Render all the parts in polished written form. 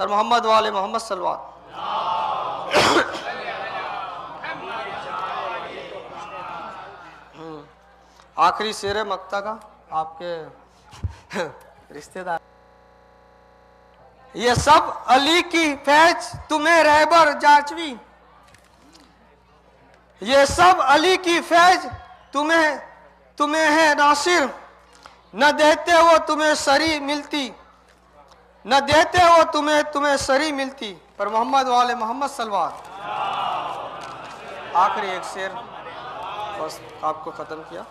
در محمد والے محمد صلوات. آخری شعر مقطع کا آپ کے رشتہ دار. یہ سب علی کی فیض تمہیں رہبر جاچوی، یہ سب علی کی فیض تمہیں ہے ناصر، نہ دیتے وہ تمہیں سری ملتی، نہ دیتے وہ تمہیں سری ملتی. پر محمد والے محمد صلوات. آخری ایک شعر بس آپ کو ختم کیا.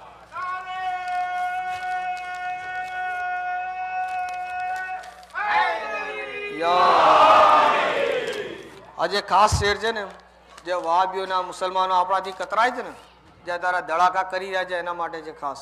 آج ایک خاص شعر છે ને જે વહાબીઓના મુસલમાનો આપણાથી કતરાય છે ને, જે તારા ધડાકા કરી રહ્યા છે એના માટે છે ખાસ.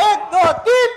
1 2 3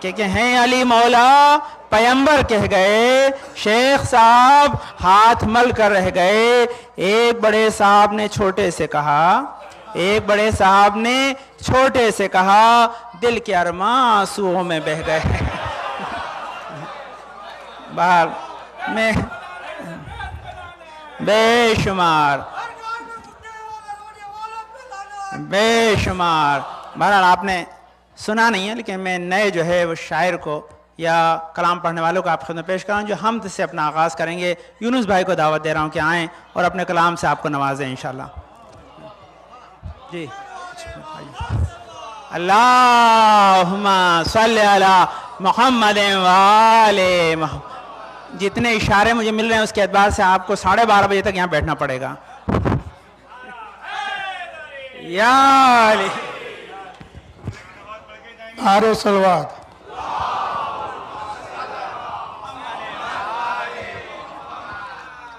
کہ ہیں علی مولا پیغمبر کہہ گئے, شیخ صاحب ہاتھ مل کر رہ گئے. ایک بڑے صاحب نے چھوٹے سے کہا, ایک بڑے صاحب نے چھوٹے سے کہا, دل کے ارماں آنسوؤں میں بہہ گئے. باہر میں بے شمار بہرحال آپ نے سنا نہیں ہے, لیکن میں نئے جو ہے وہ شاعر کو یا کلام پڑھنے والوں کو آپ خدمت پیش کر رہا ہوں, جو حمد سے اپنا آغاز کریں گے. یونس بھائی کو دعوت دے رہا ہوں کہ آئیں اور اپنے کلام سے آپ کو نوازیں انشاءاللہ. جی اللہم صلی علی محمد و آلِ محمد. جتنے اشارے مجھے مل رہے ہیں اس کے اعتبار سے آپ کو 12:30 بجے تک یہاں بیٹھنا پڑے گا. یا علی آرے صلوات.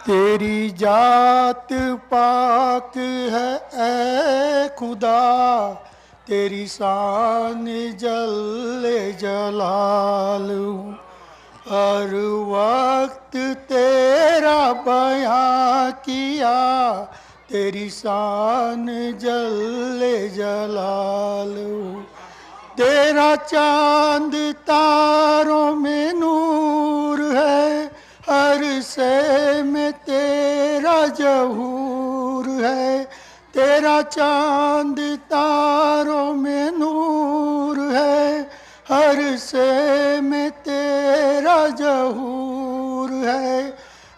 تیری ذات پاک ہے اے خدا, تیری شان جل جلال, ہر وقت تیرا بیان کیا, تیری شان جل جلال. تیرا چاند تاروں میں نور ہے, ہر شے میں تیرا ظہور ہے. تیرا چاند تاروں میں نور ہے, ہر شے میں تیرا ظہور ہے.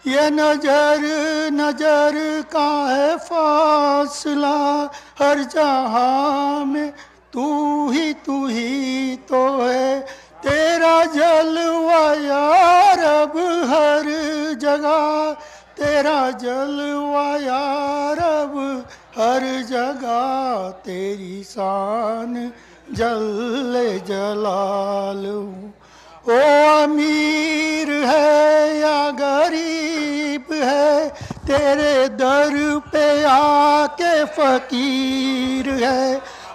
یہ نظر کا ہے فاصلہ, ہر جہاں میں تو ہی تو ہے. تیرا جلوہ یا رب ہر جگہ, تیرا جلوہ یا رب ہر جگہ. تیری شان جل جلال. او امیر ہے یا غریب ہے, تیرے در پہ آ کے فقیر ہے.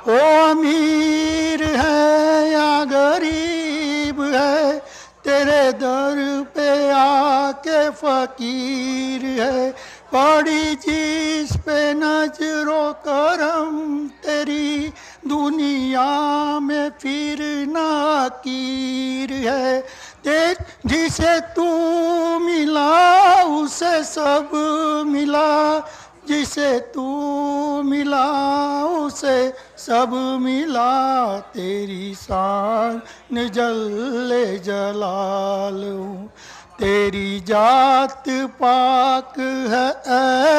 او امیر ہے یا غریب ہے, تیرے در پہ آ کے فقیر ہے. پڑی جس پہ نظر و کرم تیری, دنیا میں پھر ناکیر ہے. جسے تو ملا اسے سب ملا, جسے تو ملا اسے سب ملا. تیری شان جل جلال, تیری ذات پاک ہے اے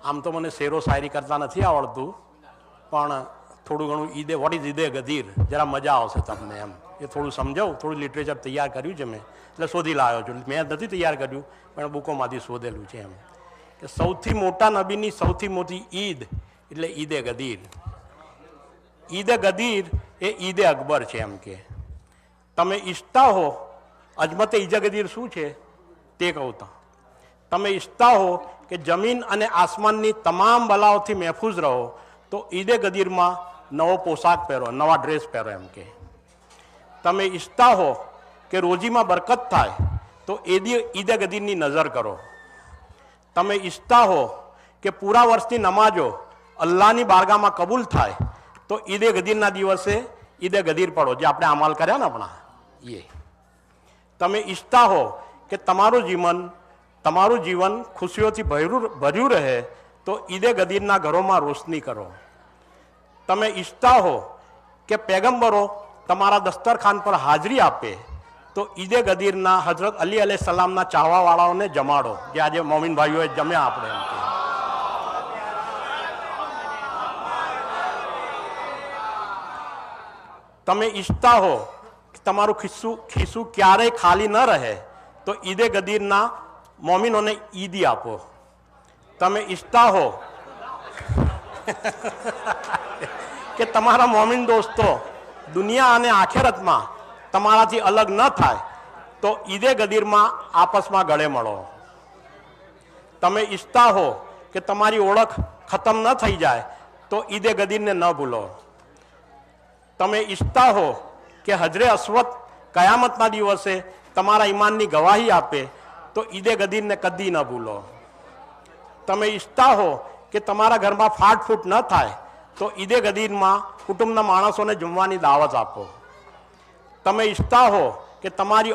આમ તો મને શેરો શાયરી કરતા નથી આવડતું, પણ થોડું ઘણું ઈદે વોટ ઇઝ ઈદે ગદીર જરા મજા આવશે તમને એમ, એ થોડું સમજાવું. થોડું લિટરેચર તૈયાર કર્યું છે મેં, એટલે શોધી લાવ્યો છું. મેં નથી તૈયાર કર્યું પણ બુકોમાંથી શોધેલું છે એમ, કે સૌથી મોટા નબીની સૌથી મોટી ઈદ એટલે ઈદે ગદીર. ઈદે ગદીર એ ઈદે અકબર છે એમ. કે તમે ઈચ્છતા હો, અજમતે ઈદે ગદીર શું છે તે કહું તો, તમે ઈચ્છતા હો કે જમીન અને આસમાનની તમામ બલાઓથી મહેફૂઝ રહો તો ઈદે ગદીરમાં નવો પોશાક પહેરો, નવા ડ્રેસ પહેરો એમ. કે તમે ઈચ્છતા હો કે રોજીમાં બરકત થાય તો ઈદે ગદીરની નજર કરો. તમે ઈચ્છતા હો કે પૂરા વર્ષની નમાજો અલ્લાહની બારગાહમાં કબૂલ થાય તો ઈદે ગદીરના દિવસે ઈદે ગદીર પડો, જે આપણે અમલ કર્યા ને આપણા એ. તમે ઈચ્છતા હો કે તમારું જીવન ખુશીઓથી ભર્યું રહે તો ઈદે ગદીરના ઘરોમાં રોશની કરો. તમે ઈચ્છતા હો કે પેગમ્બરો તમારા દસ્તરખાન પર હાજરી આપે તો ઈદે ગદીરના હજરત અલી અલૈહિસ્સલામના ચાહવાવાળાઓને જમાડો, જે આજે મોમિન ભાઈઓએ જમ્યા આપણે એમ. તમે ઈચ્છતા હો કે તમારું ખિસ્સું ક્યારેય ખાલી ન રહે તો ઈદે ગદીરના મોમિનોને ઈદી આપો. તમે ઈચ્છતા હો કે તમારા મોમિન દોસ્તો દુનિયા અને આખેરતમાં તમારાથી અલગ ન થાય તો ઈદે ગદીરમાં આપસમાં ગળે મળો. તમે ઈચ્છતા હો કે તમારી ઓળખ ખતમ ન થઈ જાય તો ઈદે ગદીરને ન ભૂલો. તમે ઈચ્છતા હો કે હજરે અસ્વદ કયામતના દિવસે તમારા ઈમાનની ગવાહી આપે તો ઈદે ગદીરને કદી ન ભૂલો. તમે ઈચ્છતા હો કે તમારા ઘરમાં ફાટફૂટ ન થાય તો ઈદે ગદીરમાં કુટુંબના માણસોને જમવાની દાવત આપો. તમે ઈચ્છતા હો કે તમારી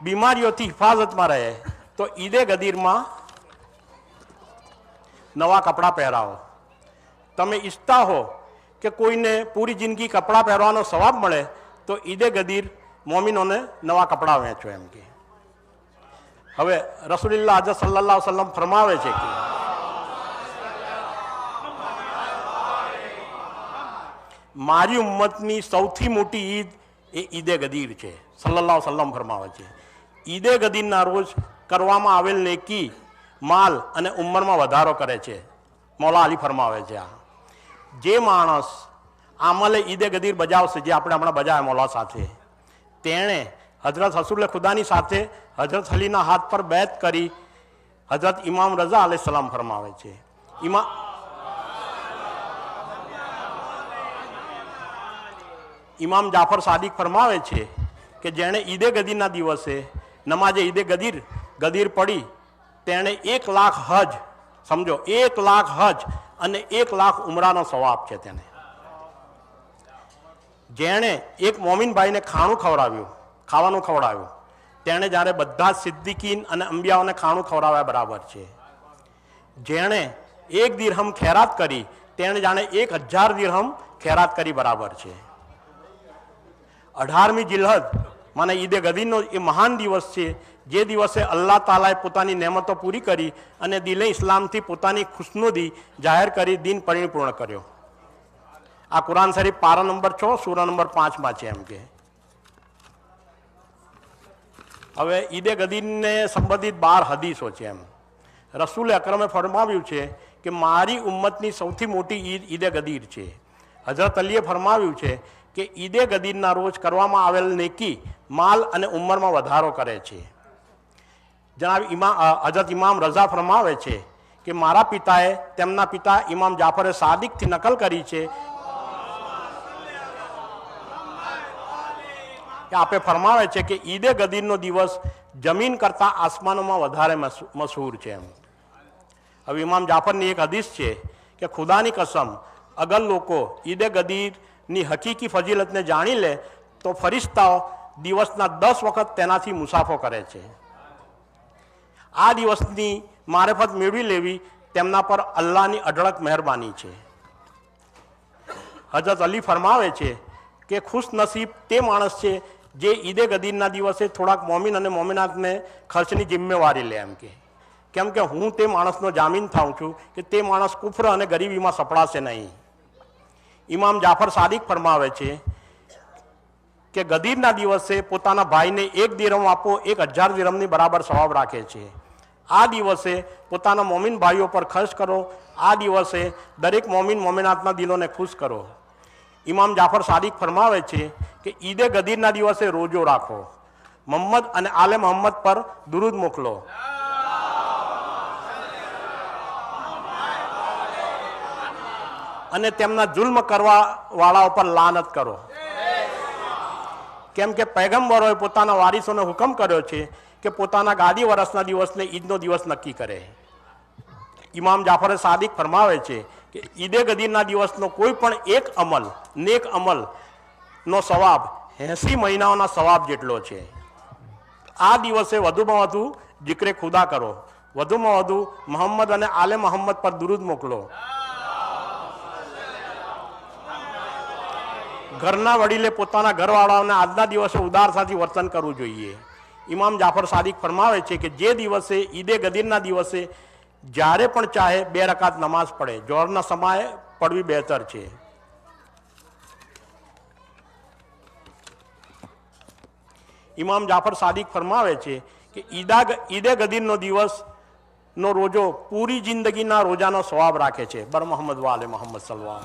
બીમારીઓથી હિફાજતમાં રહે તો ઈદે ગદીરમાં નવા કપડાં પહેરાવો. તમે ઈચ્છતા હો કે કોઈને પૂરી જિંદગી કપડાં પહેરવાનો સવાબ મળે તો ઈદે ગદીર મોમિનોને નવા કપડાં વહેંચો એમ કે. હવે રસૂલુલ્લાહ હઝરત સલ્લલ્લાહુ અલૈહિ વસલ્લમ ફરમાવે છે કે મારી ઉમ્મતની સૌથી મોટી ઈદ એ ઈદે ગદીર છે. સલ્લલ્લાહુ અલૈહિ વસલ્લમ ફરમાવે છે ઈદે ગદીરના રોજ કરવામાં આવેલ નેકી માલ અને ઉંમરમાં વધારો કરે છે. મૌલા અલી ફરમાવે છે આ જે માણસ આમલે ઈદે ગદીર બજાવશે, જે આપણે હમણાં બજાવ્યા મૌલા સાથે, તેણે હજરત રસૂલ ખુદાની સાથે હજરત અલીના હાથ પર બેત કરી. હજરત ઇમામ રઝા અલૈહિ સલામ ફરમાવે છે ઇમામ જાફર સાદિક ફરમાવે છે કે જેણે ઈદે ગદીરના દિવસે નમાજે ઈદે ગદીર પડી તેણે 1 લાખ હજ, સમજો 1 લાખ હજ અને 1 લાખ ઉમરાનો સવાબ છે તેને. જેણે એક મોમિન ભાઈને ખાવાનું ખવડાવ્યું તેણે જ્યારે બધા સિદ્દીકીન અને અંબિયાઓને ખાણું ખવડાવ્યા બરાબર છે. જેણે 1 દિરહમ ખેરાત કરી તેણે જાણે 1000 દિરહમ ખેરાત કરી બરાબર છે. 18મી જિલ્હજ માને ઈદે ગદીરનો એ મહાન દિવસ છે જે દિવસે અલ્લાહ તાલાએ પોતાની નેમતો પૂરી કરી અને દિલે ઇસ્લામથી પોતાની ખુશનુદી જાહેર કરી દીન પરિપૂર્ણ કર્યો. આ કુરાન શરીફ પારા નંબર 6 સૂરા નંબર 5 છે એમ કે. હવે ઈદે ગદીરને સંબંધિત 12 હદીસો છે એમ. રસૂલ અકરમે ફરમાવ્યું છે કે મારી ઉમ્મતની સૌથી મોટી ઈદ ઈદે ગદીર છે. હજરત અલીએ ફરમાવ્યું છે કે ઈદે ગદીરના રોજ કરવામાં આવેલ નેકી માલ અને ઉંમરમાં વધારો કરે છે. જનાબ હજરત ઇમામ રઝા ફરમાવે છે કે મારા પિતાએ તેમના પિતા ઇમામ જાફરે સાદિકથી નકલ કરી છે કે આપે ફરમાવે છે કે ઈદે ગદીરનો દિવસ જમીન કરતાં આસમાનોમાં વધારે મશહૂર છે એમ. હવે ઇમામ જાફરની એક હદીસ છે કે ખુદાની કસમ અગર લોકો ઈદે ગદીરની હકીકી ફજીલતને જાણી લે તો ફરિશ્તાઓ દિવસના 10 વખત તેનાથી મુસાફો કરે છે. આ દિવસની મારેફત મેળવી લેવી તેમના પર અલ્લાહની અઢળક મહેરબાની છે. હજરત અલી ફરમાવે છે કે ખુશ નસીબ તે માણસ છે જે ઈદે ગદીરના દિવસે થોડાક મોમિન અને મોમિનાતને ખર્ચની જિમ્મેવારી લે એમ કે. કેમ કે હું તે માણસનો જામીન થાઉં છું કે તે માણસ કુફર અને ગરીબીમાં સપડાશે નહીં. ઇમામ જાફર સાદિક ફરમાવે છે કે ગદીરના દિવસે પોતાના ભાઈને 1 દિરહમ આપો 1000 દિરહમની બરાબર સવાબ રાખે છે. આ દિવસે પોતાના મોમિન ભાઈઓ પર ખર્ચ કરો. આ દિવસે દરેક મોમિન મોમિનાતના દિલોને ખુશ કરો. ઇમામ જાફર સાદિક ફરમાવે છે કે ઈદે ગદીરના દિવસે રોજો રાખો. મોહમ્મદ અને આલે મોહમ્મદ પર દુરૂદ મોકલો. અને તેમના જુલ્મ કરવા વાળાઓ પર લાનત કરો. કેમ કે પૈગંબરોએ પોતાના વારિસોને હુકમ કર્યો છે કે પોતાના ગાદી વરસના દિવસને ઈદનો દિવસ નક્કી કરે. ઇમામ જાફર સાદિક ફરમાવે છે કે ઈદે ગદીરના દિવસનો કોઈ પણ એક અમલ, નેક અમલનો સવાબ 80 મહિનાઓના સવાબ જેટલો છે. આ દિવસે વધુમાં વધુ જિક્રે ખુદા કરો, વધુમાં વધુ મોહમ્મદ અને આલે મોહમ્મદ પર દુરૂદ મોકલો. ઘરના વડીલે પોતાના ઘરવાળાઓને આજના દિવસે ઉદારતાથી વર્તન કરવું જોઈએ. ઇમામ જાફર સાદિક ફરમાવે છે કે જે દિવસે ઈદે ગદીરના દિવસે જ્યારે પણ ચાહે 2 રકાત નમાઝ પડે, જોહરના સમયે પડવી બહેતર છે. ઇમામ જાફર સાદિક ફરમાવે છે કે ઈદે ગદીરનો દિવસનો રોજો પૂરી જિંદગીના રોજાનો સવાબ રાખે છે. બર મોહમ્મદ વાલે મોહમ્મદ સલ્લલ્લાહુ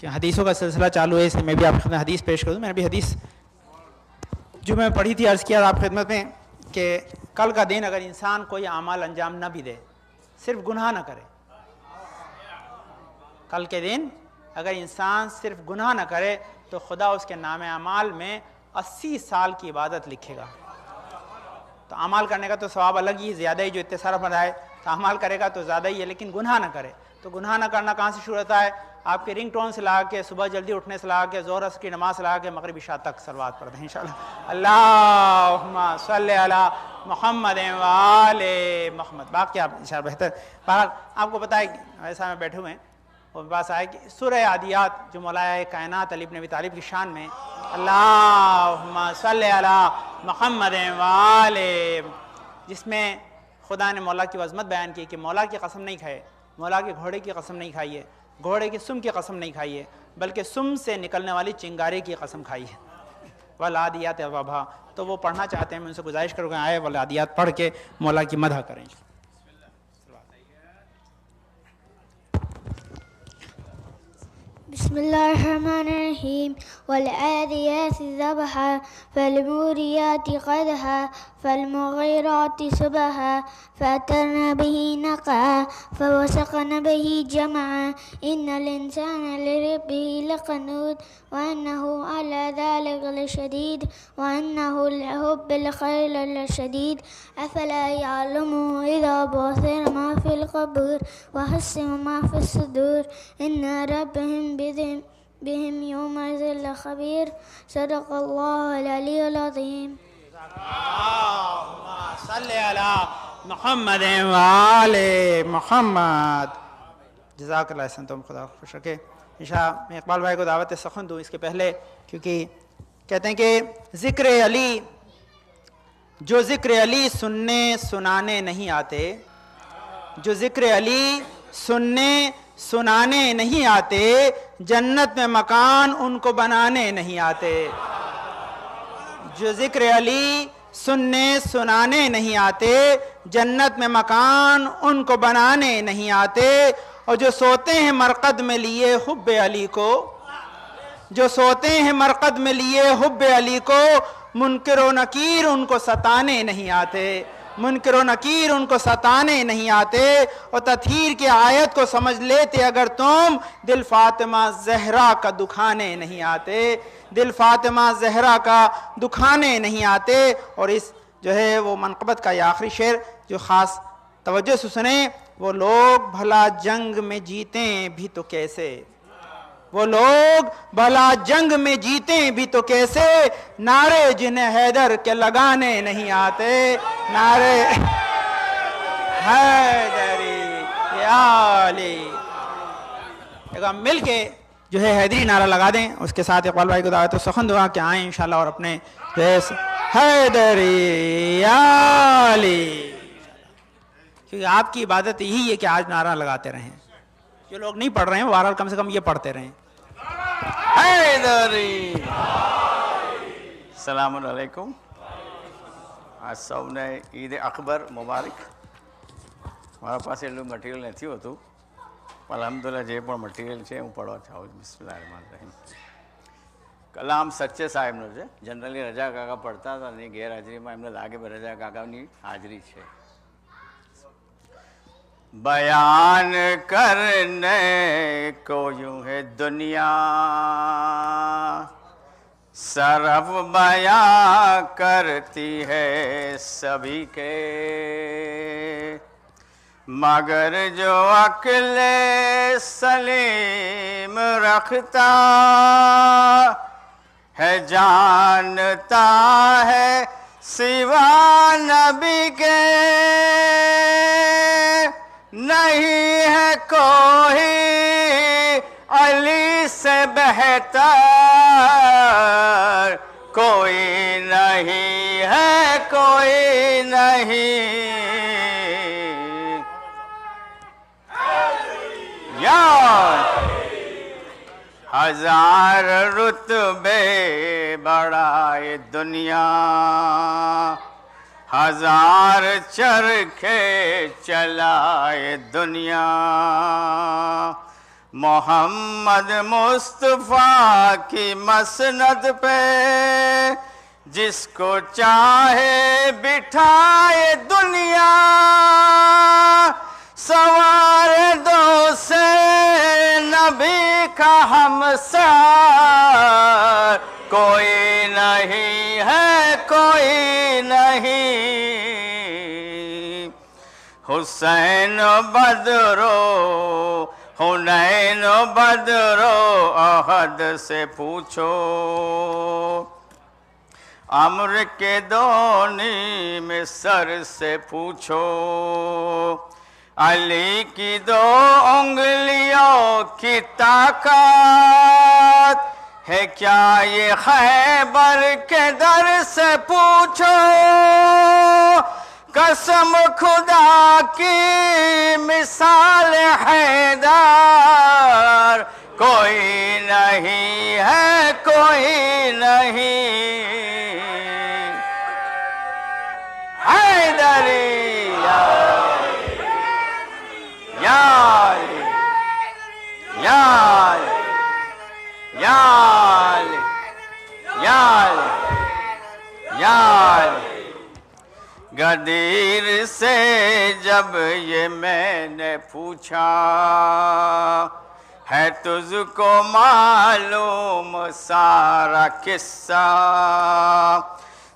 کہ حدیثوں کا سلسلہ چالو ہے، اس لیے میں بھی آپ کی خدمت حدیث پیش کروں. میں نے بھی حدیث جو میں پڑھی تھی عرض کیا آپ خدمت میں کہ کل کا دن اگر انسان کوئی اعمال انجام نہ بھی دے، صرف گناہ نہ کرے، کل کے دن اگر انسان صرف گناہ نہ کرے تو خدا اس کے نام اعمال میں 80 سال کی عبادت لکھے گا. تو اعمال کرنے کا تو ثواب الگ ہی زیادہ ہی، جو اتصال فرمایا ہے تو اعمال کرے گا تو زیادہ ہی ہے، لیکن گناہ نہ کرے. تو گناہ نہ کرنا کہاں سے شروع ہوتا ہے؟ آپ کے رنگ ٹون سے لا کے، صبح جلدی اٹھنے سے لا کے، ظہر عصر کی نماز سے لا کے، مغرب عشاء تک صلوات پڑھ دیں انشاءاللہ۔ اللہم صلی علی محمد وآل محمد۔ باقی آپ انشاءاللہ بہتر بہرحال آپ کو پتہ ہے ایسا میں بیٹھے ہوئے ہیں، وہ میرے پاس آئے کہ سورہ عادیات جو مولا کائنات علی بن ابی طالب کی شان میں اللہم صلی علی محمد وآل، جس میں خدا نے مولا کی عظمت بیان کی کہ مولا کی قسم نہیں کھائے، مولا کے گھوڑے کی قسم نہیں کھائیے، گھوڑے کی سم کی قسم نہیں کھائیے، بلکہ سم سے نکلنے والی چنگارے کی قسم کھائیے۔ والعادیات ضبحا، تو وہ پڑھنا چاہتے ہیں، میں ان سے گزارش کروں گا آئے والعادیات پڑھ کے مولا کی مدح کریں۔ بسم الله الرحمن الرحيم والعاديات ضبحا فالموريات قدحا فالمغيرات صبحا فأثرن به نقعا فوسقن به جمعا إن الإنسان لربه لقنود وأنه على ذلك لشديد وأنه لحب الخير لشديد أفلا يعلم إذا بصر ما في القبور وحسن ما في الصدور إن ربهم بهم يومئذ لخبير صدق الله العلي العظيم۔ اللہم صلی علی محمد وآل محمد۔ جزاک اللہ احسن، تم خدا خوش رکھے۔ انشاءاللہ میں اقبال بھائی کو دعوت سخن دوں اس کے پہلے، کیونکہ کہتے ہیں کہ ذکر علی، جو ذکر علی سننے سنانے نہیں آتے، جو ذکر علی سننے سنانے نہیں آتے، جنت میں مکان ان کو بنانے نہیں آتے۔ جو ذکر علی سننے سنانے نہیں آتے، جنت میں مکان ان کو بنانے نہیں آتے۔ اور جو سوتے ہیں مرقد میں لیے حب علی کو، جو سوتے ہیں مرقد میں لیے حب علی کو، منکر و نکیر ان کو ستانے نہیں آتے، منکر و نکیر ان کو ستانے نہیں آتے۔ اور تطہیر کی آیت کو سمجھ لیتے اگر تم، دل فاطمہ زہرا کا دکھانے نہیں آتے، دل فاطمہ زہرا کا دکھانے نہیں آتے۔ اور اس جو ہے وہ منقبت کا یہ آخری شعر جو خاص توجہ سے سنیں، وہ لوگ بھلا جنگ میں جیتیں بھی تو کیسے، وہ لوگ بھلا جنگ میں جیتیں بھی تو کیسے، نعرے جنہیں حیدر کے لگانے نہیں آتے، نعرے حیدری یا علی۔ ایک ہم مل کے جو ہے حیدری نعرہ لگا دیں، اس کے ساتھ اقبال بھائی کو دعوت و سخن دعا کہ آئیں انشاءاللہ اور اپنے جو ہے حیدری یا علی، کیونکہ آپ کی عبادت یہی ہے کہ آج نعرہ لگاتے رہیں، جو لوگ نہیں پڑھ رہے ہیں بہرحال کم سے کم یہ پڑھتے رہیں۔ حیدری السلام علیکم۔ આજ સૌને ઈદ અકબર મુબારક। મારા પાસે એટલું મટીરિયલ નથી હોતું, પણ અલ્હમ્દુલિલ્લાહ જે પણ મટીરિયલ છે હું પઢવા ચાહું છું। બિસ્મિલ્લાહ રહેમાન રહીમ। કલામ સચ્ચે સાહેબનો છે। જનરલી રજા કાકા પઢતા હતા, એની ગેરહાજરીમાં એમને લાગે કે રજા કાકાની હાજરી છે। بیان کرنے کو یوں ہے دنیا صرف بیان کرتی ہے سبھی کے، مگر جو عقل سلیم رکھتا ہے جانتا ہے سوا نبی کے، نہیں ہے کوئی علی سے بہتر، کوئی نہیں ہے کوئی نہیں۔ یا ہزار رتبے بڑھائے دنیا، ہزار چرخے چلائے دنیا، محمد مصطفیٰ کی مسند پہ جس کو چاہے بٹھائے دنیا، سوار دو سے نبی کا ہمسر، کوئی نہیں ہے کوئی نہیں۔ حسین بدرو حنین و بدر و احد سے پوچھو، امر کے دونی میں سر سے پوچھو، علی کی 2 انگلیوں کی طاقت ہے کیا یہ خیبر کے در سے پوچھو، قسم خدا کی مثال حیدر کوئی نہیں ہے، کوئی نہیں، حیدری یا علی یا علی یا علی یا علی یا علی۔ غدیر سے جب یہ میں نے پوچھا، ہے تجھ کو معلوم سارا قصہ،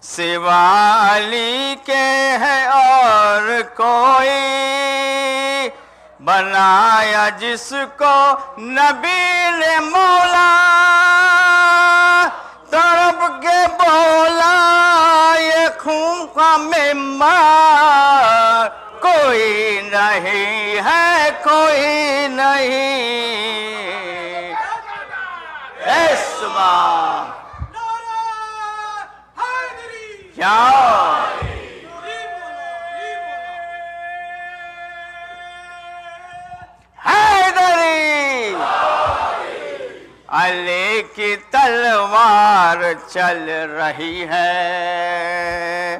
سوا علی کے ہے اور کوئی بنایا جس کو نبی نے مولا، تڑپ کے بولا یہ خون کا ممبر کوئی نہیں ہے، کوئی نہیں، اسمع یا حیدری، علی کی تلوار چل رہی ہے،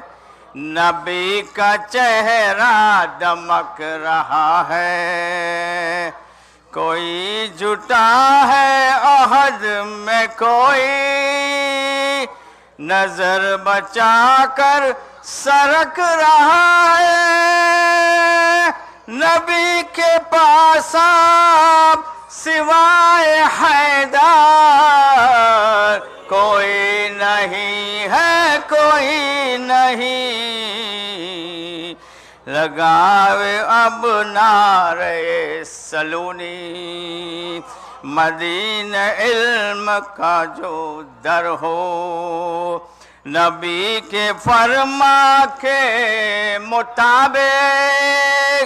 نبی کا چہرہ دمک رہا ہے، کوئی جھٹا ہے احد میں، کوئی نظر بچا کر سرک رہا ہے، نبی کے پاس اب سوائے حیدر کوئی نہیں ہے، کوئی نہیں، لگاوے اب نعرے سلونی، مدینہ علم کا جو در ہو، نبی کے فرما کے مطابق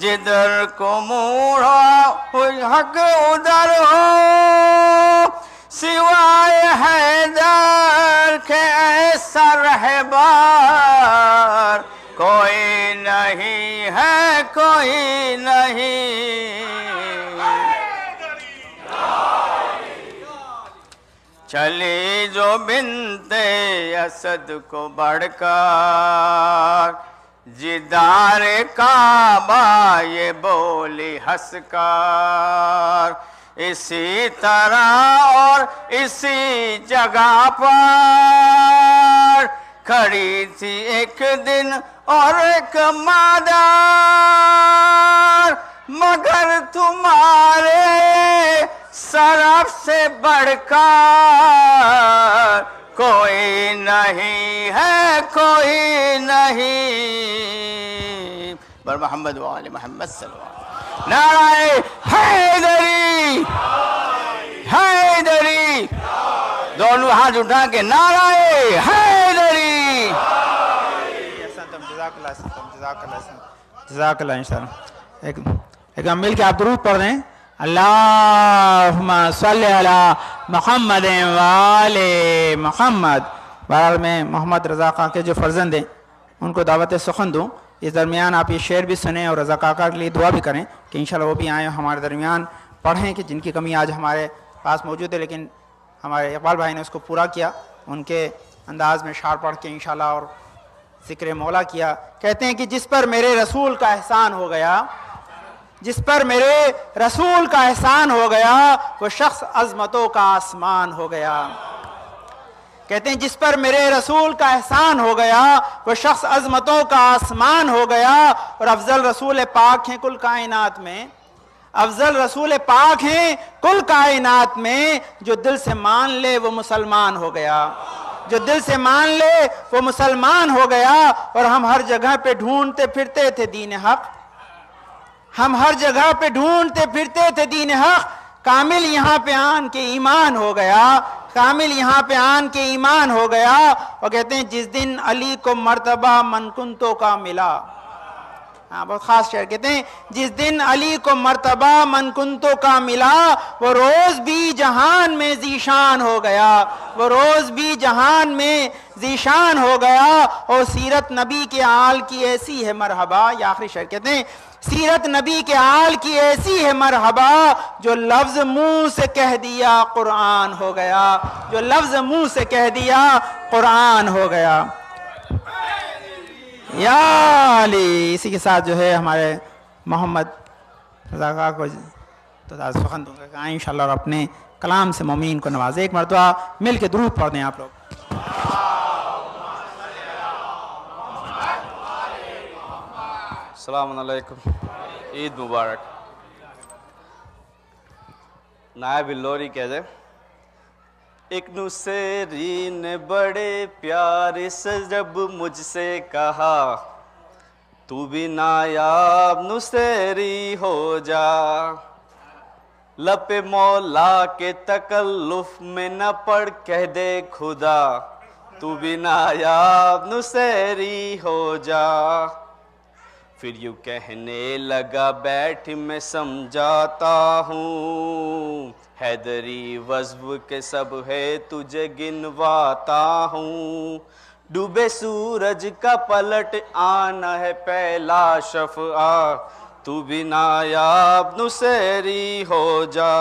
جدھر کو موڑا حق ادھر ہو، سوائے حیدر کے ایسا رہبر کوئی نہیں ہے، کوئی نہیں، چلی جو بنت اسد کو بڑھ کر، جدار کعبہ یہ بولی ہنس کر، اسی طرح اور اسی جگہ پر کھڑی تھی ایک دن اور ایک مادر، مگر تمہارے سرف سے بڑھ کر کوئی نہیں ہے، کوئی نہیں، بر محمد و آل محمد صلی اللہ علیہ وسلم۔ نعرہ حیدری، حیدری، دونوں ہاتھ اٹھا کے نعرہ حیدری۔ جزاک اللہ انشاءاللہ۔ ایک مل کے آپ درود پڑھ دیں، اللہم صلی علی محمد وآل محمد۔ بہرحال میں محمد رضا خان کے جو فرزند ہیں ان کو دعوت سخن دوں، اس درمیان آپ یہ شعر بھی سنیں اور رضا کاکا کے لیے دعا بھی کریں کہ انشاءاللہ وہ بھی آئیں ہمارے درمیان پڑھیں، کہ جن کی کمی آج ہمارے پاس موجود ہے لیکن ہمارے اقبال بھائی نے اس کو پورا کیا، ان کے انداز میں شعر پڑھ کے انشاءاللہ اور ذکر مولا کیا۔ کہتے ہیں کہ جس پر میرے رسول کا احسان ہو گیا، جس پر میرے رسول کا احسان ہو گیا، وہ شخص عظمتوں کا آسمان ہو گیا۔ کہتے ہیں جس پر میرے رسول کا احسان ہو گیا، وہ شخص عظمتوں کا آسمان ہو گیا، اور افضل رسول پاک ہیں کل کائنات میں، افضل رسول پاک ہیں کل کائنات میں، جو دل سے مان لے وہ مسلمان ہو گیا، جو دل سے مان لے وہ مسلمان ہو گیا۔ اور ہم ہر جگہ پہ ڈھونڈتے پھرتے تھے دین حق، ہم ہر جگہ پہ ڈھونڈتے پھرتے تھے دین حق، کامل یہاں پہ آن کے ایمان ہو گیا، کامل یہاں پہ آن کے ایمان ہو گیا۔ اور کہتے ہیں جس دن علی کو مرتبہ من کنتو کا ملا، ہاں بہت خاص شعر، کہتے ہیں جس دن علی کو مرتبہ من کنتو کا ملا، وہ روز بھی جہان میں ذیشان ہو گیا، وہ روز بھی جہان میں ذیشان ہو گیا۔ اور سیرت نبی کے آل کی ایسی ہے مرحبا، یہ آخری شعر، کہتے ہیں سیرت نبی کے آل کی ایسی ہے مرحبا، جو لفظ منہ سے کہہ دیا قرآن ہو گیا، جو لفظ منہ سے کہہ دیا قرآن ہو گیا۔ یا علی، اسی کے ساتھ جو ہے ہمارے محمد رضا خان کو تو سخن دوں گا انشاءاللہ، اور اپنے کلام سے مومین کو نوازے۔ ایک مرتبہ مل کے درود پڑھ دیں آپ لوگ۔ السلام علیکم، عید مبارک۔ نائب اللوری کہہ دیں، ایک نصیری نے بڑے پیار سے جب مجھ سے کہا، تو بھی نایاب نصیری ہو جا، لب مولا کے تکلف میں نہ پڑ، کہہ دے خدا تو بھی نایاب نصیری ہو جا۔ پھر یوں کہنے لگا بیٹھ میں سمجھاتا ہوں، حیدری وصف کے سب ہے تجھے گنواتا ہوں، ڈوبے سورج کا پلٹ آنا ہے پہلا شفعہ، تو بھی نایاب نصیری ہو جا۔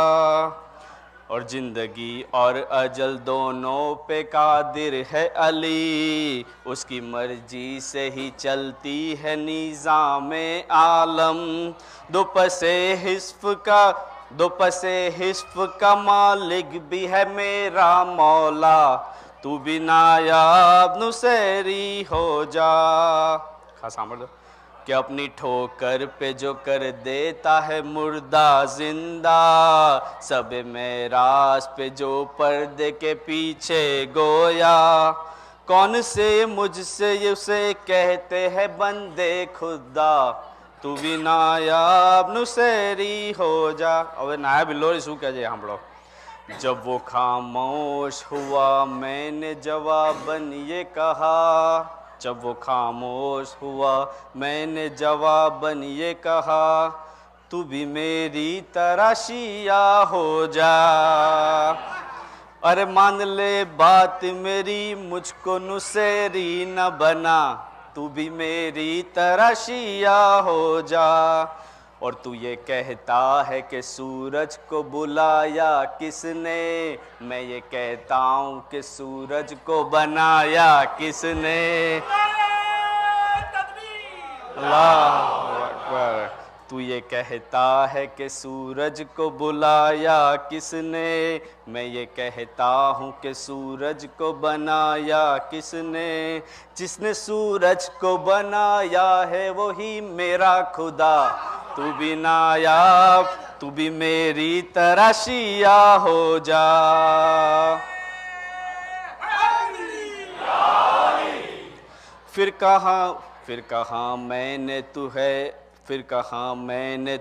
اور زندگی اور اجل دونوں پہ قادر ہے علی، اس کی مرضی سے ہی چلتی ہے نظام عالم، دو پسے حسف کا مالک بھی ہے میرا مولا، تو بھی نایاب نصیری ہو جا۔ سامر دو کہ اپنی ٹھوکر پہ جو کر دیتا ہے مردہ زندہ، سب معراج پہ جو پردے کے پیچھے گویا، کون سے مجھ سے اسے کہتے ہیں بندے خدا، تو بھی نایاب نصیری ہو جا۔ اور نائب اللوری سو کہہ جائے ہم لوگ، جب وہ خاموش ہوا میں نے جواباً یہ کہا، جب وہ خاموش ہوا میں نے جواباً یہ کہا، تو بھی میری طرح شیعہ ہو جا، ارے مان لے بات میری مجھ کو نصیری نہ بنا، تو بھی میری طرح شیعہ ہو جا۔ اور تو یہ کہتا ہے کہ سورج کو بلایا کس نے، میں یہ کہتا ہوں کہ سورج کو بنایا کس نے، اللہ اکبر۔ تو یہ کہتا ہے کہ سورج کو بلایا کس نے، میں یہ کہتا ہوں کہ سورج کو بنایا کس نے، جس نے سورج کو بنایا ہے وہی میرا خدا، تو بھی نایاب تو بھی میری طرح شیعہ ہو جا۔ پھر کہاں میں نے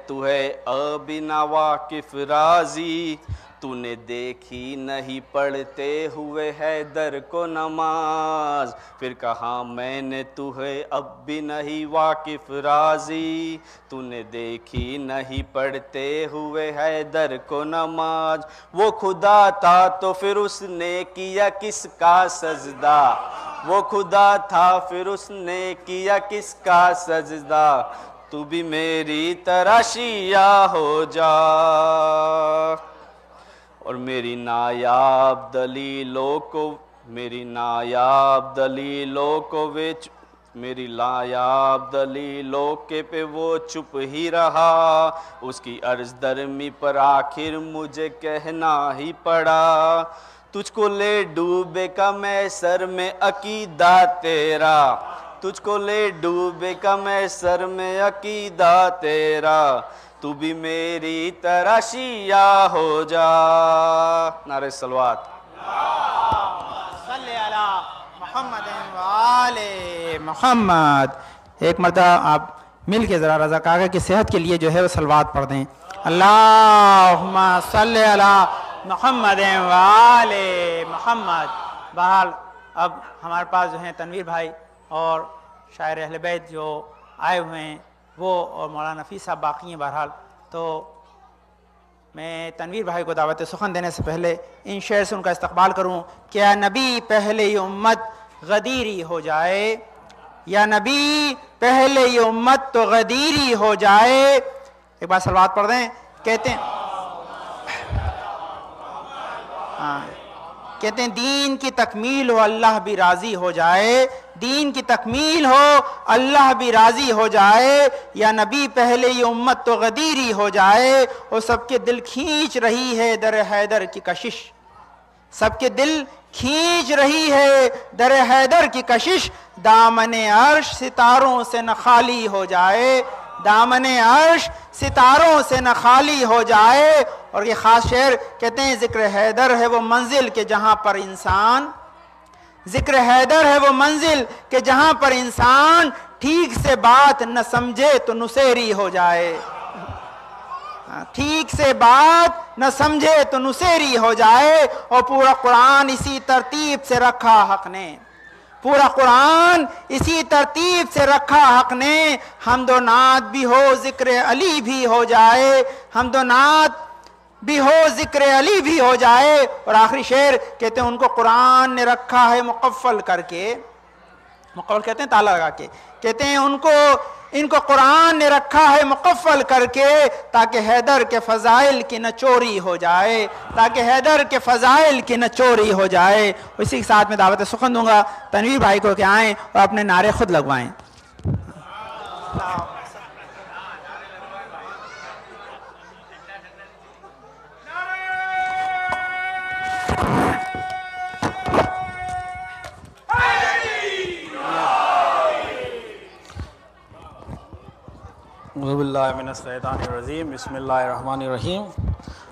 تو ہے ابھی نا واقف راضی، تو نے دیکھی نہیں پڑھتے ہوئے حیدر کو نماز، پھر کہاں میں نے تو ہے اب بھی نہیں واقف راضی، تو نے دیکھی نہیں پڑھتے ہوئے حیدر کو نماز، وہ خدا تھا تو پھر اس نے کیا کس کا سجدہ، وہ خدا تھا پھر اس نے کیا کس کا سجدہ، تو بھی میری طرح شیعہ ہو جا۔ اور میری نایاب دلیلوں کے پہ وہ چپ ہی رہا، اس کی عرض درمی پر آخر مجھے کہنا ہی پڑا، تجھ کو لے ڈوبے کا میں سر میں عقیدہ تیرا، تجھ کو لے ڈوبے کا میں سر میں عقیدہ تیرا، تو بھی میری طرح شیعہ ہو جا۔ نعرہ صلوات۔ صلی علی محمد و آل محمد۔ ایک مرتبہ آپ مل کے ذرا رضا کاکا کی صحت کے لیے جو ہے وہ صلوات پڑھ دیں. اللہم صلی علی محمد و آل محمد. بہرحال اب ہمارے پاس جو ہیں تنویر بھائی اور شاعر اہل بیت جو آئے ہوئے ہیں وہ اور مولانا نفیس صاحب باقی ہیں. بہرحال تو میں تنویر بھائی کو دعوت سخن دینے سے پہلے ان شعر سے ان کا استقبال کروں. کیا نبی پہلے یہ امت غدیری ہو جائے, یا نبی پہلے یہ امت تو غدیری ہو جائے. ایک بار صلوات پڑھ دیں. کہتے ہیں کہتے ہیں دین کی تکمیل ہو اللہ بھی راضی ہو جائے, دین کی تکمیل ہو اللہ بھی راضی ہو جائے, یا نبی پہلے یہ امت تو غدیری ہو جائے. اور سب کے دل کھینچ رہی ہے در حیدر کی کشش, سب کے دل کھینچ رہی ہے در حیدر کی کشش. دامن عرش ستاروں سے نہ خالی ہو جائے, دامن عرش ستاروں سے نہ خالی ہو جائے. اور یہ خاص شعر کہتے ہیں ذکر حیدر ہے وہ منزل کہ جہاں پر انسان, ذکر حیدر ہے وہ منزل کہ جہاں پر انسان ٹھیک سے بات نہ سمجھے تو نصیری ہو جائے, ٹھیک سے بات نہ سمجھے تو نصیری ہو جائے. اور پورا قرآن اسی ترتیب سے رکھا حق نے, پورا قرآن اسی ترتیب سے رکھا حق نے. حمد و نعت بھی ہو ذکر علی بھی ہو جائے, حمد و نعت بھی ہو ذکر علی بھی ہو جائے. اور آخری شعر کہتے ہیں ان کو قرآن نے رکھا ہے مقفل کر کے, مقفل کہتے ہیں تالا لگا کے, کہتے ہیں ان کو قرآن نے رکھا ہے مقفل کر کے تاکہ حیدر کے فضائل کی نہ چوری ہو جائے, تاکہ حیدر کے فضائل کی نہ چوری ہو جائے. اسی کے ساتھ میں دعوت سخن دوں گا تنویر بھائی کو کہ آئیں اور اپنے نعرے خود لگوائیں. اعوذ باللہ من الشیطان الرجیم. بسم اللہ الرحمن الرحیم.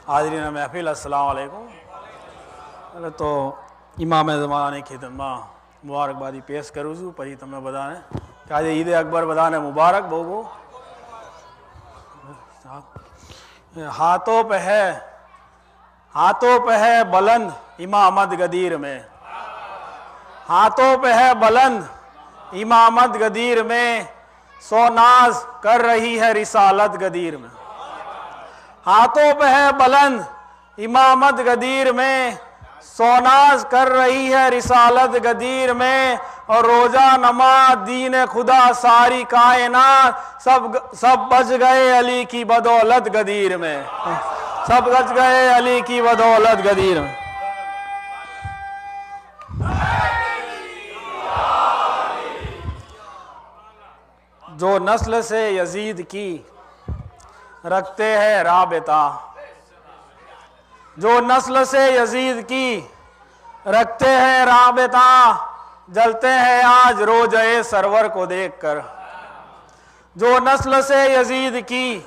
حاضرین محفل السلام علیکم. پہلے تو امام زمانہ کی خدمت مبارکبادی پیش کروں چھوں پہی تمہیں بتانے کہ آج عید اکبر بتانے مبارک بوگو. ہاتھوں پہ ہے بلند امامت گدیر میں, ہاتھوں پہ ہے بلند امامت گدیر میں, سو ناز کر رہی ہے رسالت گدیر میں. ہاتھوں پہ ہے بلند امامت گدیر میں, سو ناز کر رہی ہے رسالت گدیر میں. اور روزہ نماز دین خدا ساری کائنات سب بچ گئے علی کی بدولت گدیر میں, سب بچ گئے علی کی بدولت گدیر میں. جو نسل سے یزید کی رکھتے ہیں رابطہ, جو نسل سے یزید کی رکھتے ہیں رابطہ, جلتے ہیں آج روزے سرور کو دیکھ کر. جو نسل سے یزید کی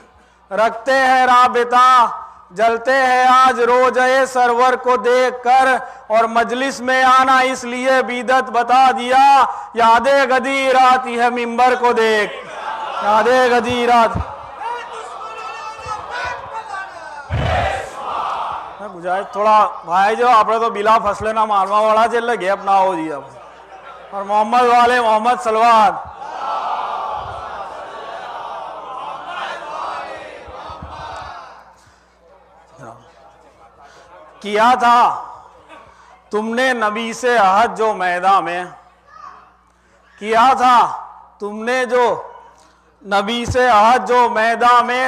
رکھتے ہیں رابطہ, جلتے ہیں آج روزے سرور کو دیکھ کر. اور مجلس میں آنا اس لیے بدعت بتا دیا, یادیں غدیر آتی ہے منبر کو دیکھ, یادیں غدیر آتی. گزارش تھوڑا بھائی جو آپ تو بلا فصلے نہ مانوا والا چل گیا اپنا ہو جی اب. اور محمد والے محمد صلوات. کیا تھا تم نے نبی سے عہد جو میدان میں, کیا تھا تم نے جو نبی سے عہد جو میدان میں,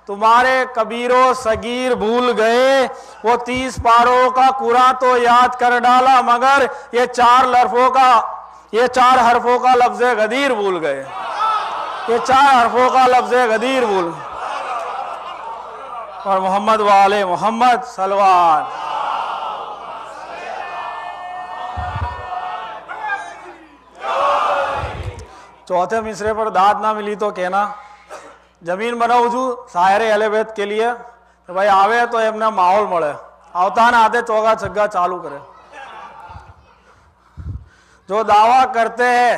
تمہارے کبیر و صغیر بھول گئے. وہ 30 پاروں کا قرآن تو یاد کر ڈالا مگر یہ 4 حرفوں کا لفظ غدیر بھول گئے, یہ 4 حرفوں کا لفظ غدیر بھول گئے. اور محمد والے محمد صلوات. چوتھے مصرے پر داد نہ ملی تو کہنا زمین بناؤ چھو شاعر اہل بیت کے لیے کہ بھائی آوے تو اپنا ماحول مڑے, آوتا نہ آتے چوگا چھگا چالو کرے. جو دعویٰ کرتے ہیں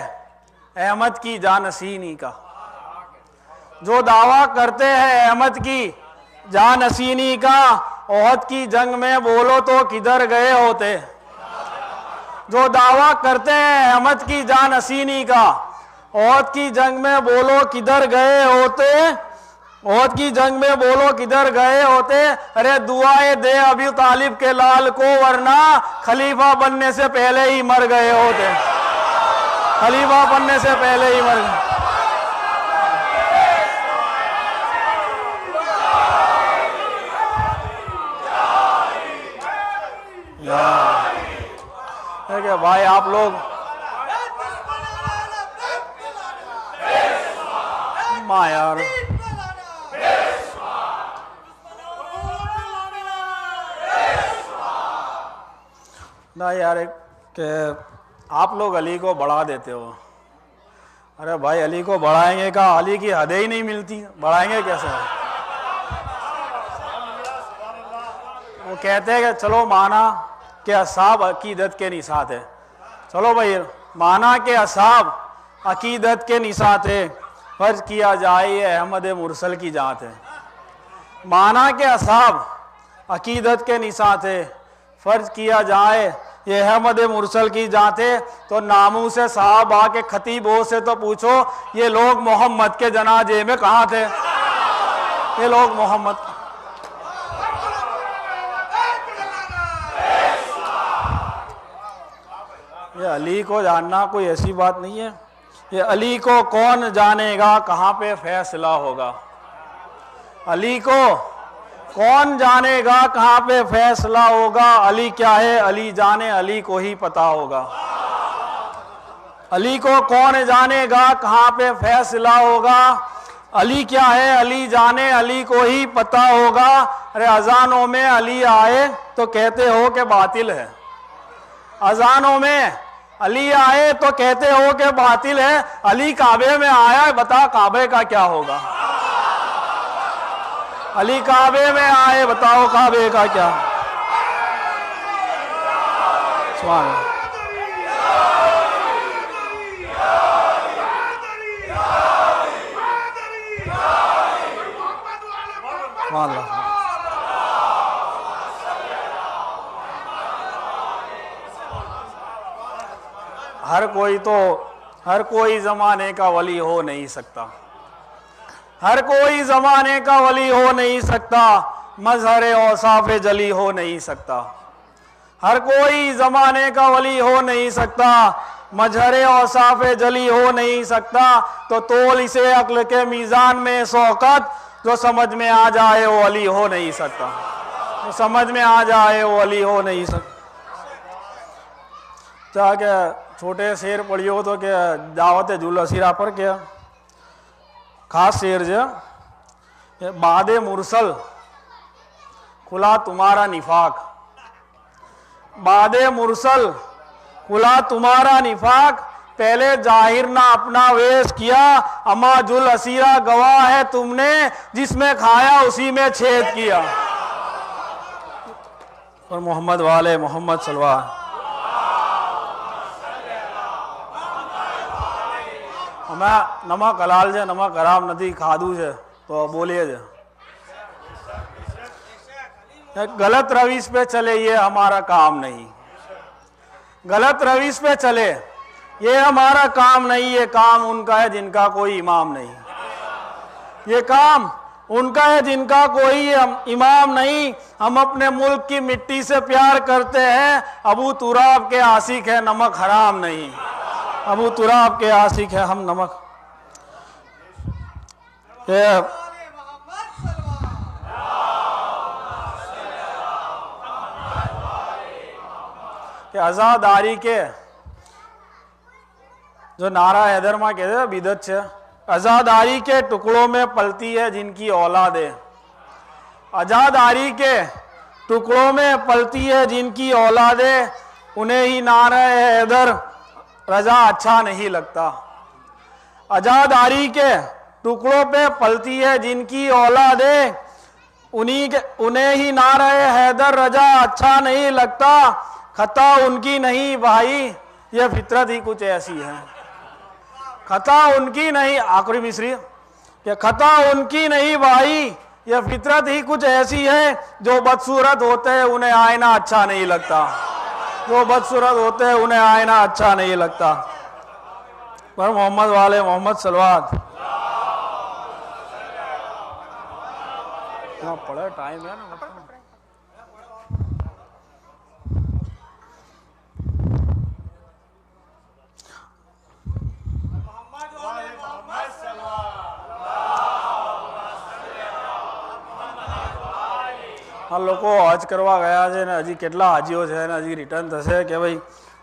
احمد کی جانشینی کا, جو دعویٰ کرتے ہیں احمد کی جانشینی کا، احد کی جنگ میں بولو تو کدھر گئے ہوتے؟ جو دعویٰ کرتے ہیں احمد کی جانشینی کا، احد کی جنگ میں بولو کدھر گئے ہوتے؟ احد کی جنگ میں بولو کدھر گئے ہوتے؟ ارے دعائیں دے ابی طالب کے لال کو، ورنہ خلیفہ بننے سے پہلے ہی مر گئے ہوتے، خلیفہ بننے سے پہلے ہی مر گئے۔ کہ بھائی آپ لوگ ماں یار نہ یار کہ آپ لوگ علی کو بڑھا دیتے ہو۔ ارے بھائی علی کو بڑھائیں گے کہا؟ علی کی حدیں ہی نہیں ملتی، بڑھائیں گے کیسے؟ وہ کہتے ہیں کہ چلو مانا کہ اصحاب عقیدت کے نسات ہے، چلو بھائی مانا کہ اصحاب عقیدت کے نسات ہے، فرض کیا جائے یہ احمد مرسل کی ذات ہے۔ مانا کہ اصحاب عقیدت کے نسات ہے، فرض کیا جائے یہ احمد مرسل کی ذات ہے، تو ناموں سے صحابہ کے خطیبوں سے تو پوچھو یہ لوگ محمد کے جنازے میں کہاں تھے؟ یہ لوگ محمد یہ علی کو جاننا کوئی ایسی بات نہیں ہے۔ یہ علی کو کون جانے گا کہاں پہ فیصلہ ہوگا؟ علی کو کون جانے گا کہاں پہ فیصلہ ہوگا؟ علی کیا ہے علی جانے، علی کو ہی پتا ہوگا۔ علی کو کون جانے گا کہاں پہ فیصلہ ہوگا؟ علی کیا ہے علی جانے، علی کو ہی پتا ہوگا۔ ارے اذانوں میں علی آئے تو کہتے ہو کہ باطل ہے، اذانوں میں علی آئے تو کہتے ہو کہ باطل ہے، علی کعبے میں آیا بتا کعبے کا کیا ہوگا؟ علی کعبے میں آئے بتاؤ کعبے کا کیا؟ سبحان اللہ۔ سبحان اللہ۔ ہر کوئی زمانے کا ولی ہو نہیں سکتا، ہر کوئی زمانے کا ولی ہو نہیں سکتا، مظہر اوصاف جلی ہو نہیں سکتا، ہر کوئی زمانے کا ولی ہو نہیں سکتا، مظہر اوصاف جلی ہو نہیں سکتا، تو تول اسے عقل کے میزان میں سوقت، جو سمجھ میں آ جائے وہ ولی ہو نہیں سکتا، جو سمجھ میں آ جائے وہ ولی ہو نہیں سکتا۔ چاہ کہ چھوٹے شیر پڑھیو تو کہ دعوت جل اسیرہ پر کیا خاص شیر جو بعد مرسل کھلا تمہارا نفاق، بعد مرسل کھلا تمہارا نفاق، پہلے ظاہر نہ اپنا ویش کیا، اما جل اسیرہ گواہ ہے تم نے، جس میں کھایا اسی میں چھید کیا۔ اور محمد والے محمد صلی اللہ علیہ وسلم میں نمک حلال جے نمک حرام ندی کھادو جے تو بولیے جے غلط رویش پہ چلے یہ ہمارا کام نہیں، غلط رویش پہ چلے یہ ہمارا کام نہیں، یہ کام ان کا ہے جن کا کوئی امام نہیں، یہ کام ان کا ہے جن کا کوئی امام نہیں۔ ہم اپنے ملک کی مٹی سے پیار کرتے ہیں، ابو تراب کے عاشق ہے نمک حرام نہیں، ابو تراب کے عاشق ہے ہم نمک۔ کہ عزاداری کے جو نعرہ حیدر ماں کہتے ہیں بدعت چھے، عزاداری کے ٹکڑوں میں پلتی ہے جن کی اولاد ہے، عزاداری کے ٹکڑوں میں پلتی ہے جن کی اولاد ہے، انہیں ہی نعرہ حیدر رضا اچھا نہیں لگتا، عزاداری کے ٹکڑوں پہ پلتی ہے جن کی اولاد ہے، انہیں ہی نعرہ حیدر رضا اچھا نہیں لگتا، خطا ان کی نہیں بھائی یہ فطرت ہی کچھ ایسی ہے، خطا ان کی نہیں، آخری مصری کہ خطا ان کی نہیں بھائی، یہ فطرت ہی کچھ ایسی ہے، جو بدصورت ہوتے ہیں انہیں آئینہ اچھا نہیں لگتا، جو بدصورت ہوتے ہیں انہیں آئینہ اچھا نہیں لگتا۔ پر محمد والے محمد صلوات پڑھے ٹائم ہے نا۔ લોકો હજ કરવા ગયા છે ને હજી કેટલા હાજીઓ છે ને હજી રિટર્ન થશે કે ભાઈ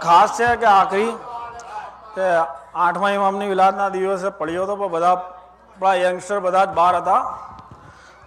ખાસ છે કે આખરી કે 8મા ઇમામની વિલાદના દિવસે પડ્યો હતો, પણ બધા આપણા યંગસ્ટર બધા જ બહાર હતા।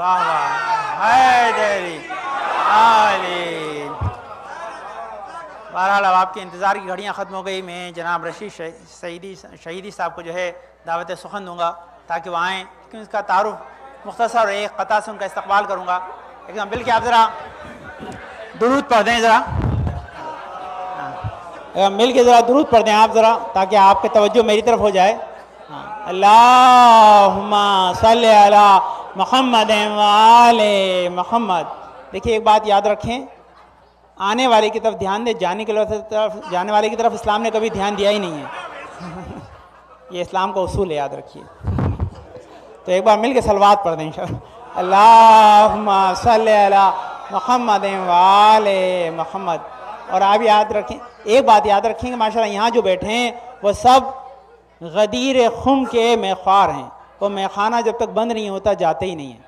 واہ واہ حیدری علی. بہرحال اب آپ کے انتظار کی گھڑیاں ختم ہو گئی. میں جناب رشید شہیدی صاحب کو جو ہے دعوت سخن دوں گا تاکہ وہ آئیں، کیونکہ اس کا تعارف مختصر اور ایک قطع سے ان کا استقبال کروں گا. ایک دم بل کے آپ ذرا درود پڑھ دیں، ذرا مل کے ذرا درود پڑھ دیں آپ ذرا، تاکہ آپ کی توجہ میری طرف ہو جائے. اللہم صلی علی محمد و آل محمد. دیکھیے ایک بات یاد رکھیں، آنے والے کی طرف دھیان دیں، جانے والے کی طرف اسلام نے کبھی دھیان دیا ہی نہیں ہے. یہ اسلام کا اصول ہے، یاد رکھیے. تو ایک بار مل کے صلوات پڑھ دیں انشاءاللہ. اللہم صلی علی محمد و آل محمد. اور آپ یاد رکھیں، ایک بات یاد رکھیں کہ ماشاءاللہ یہاں جو بیٹھے ہیں وہ سب غدیر خم کے میخوار ہیں. وہ میخانہ جب تک بند نہیں ہوتا جاتے ہی نہیں ہیں.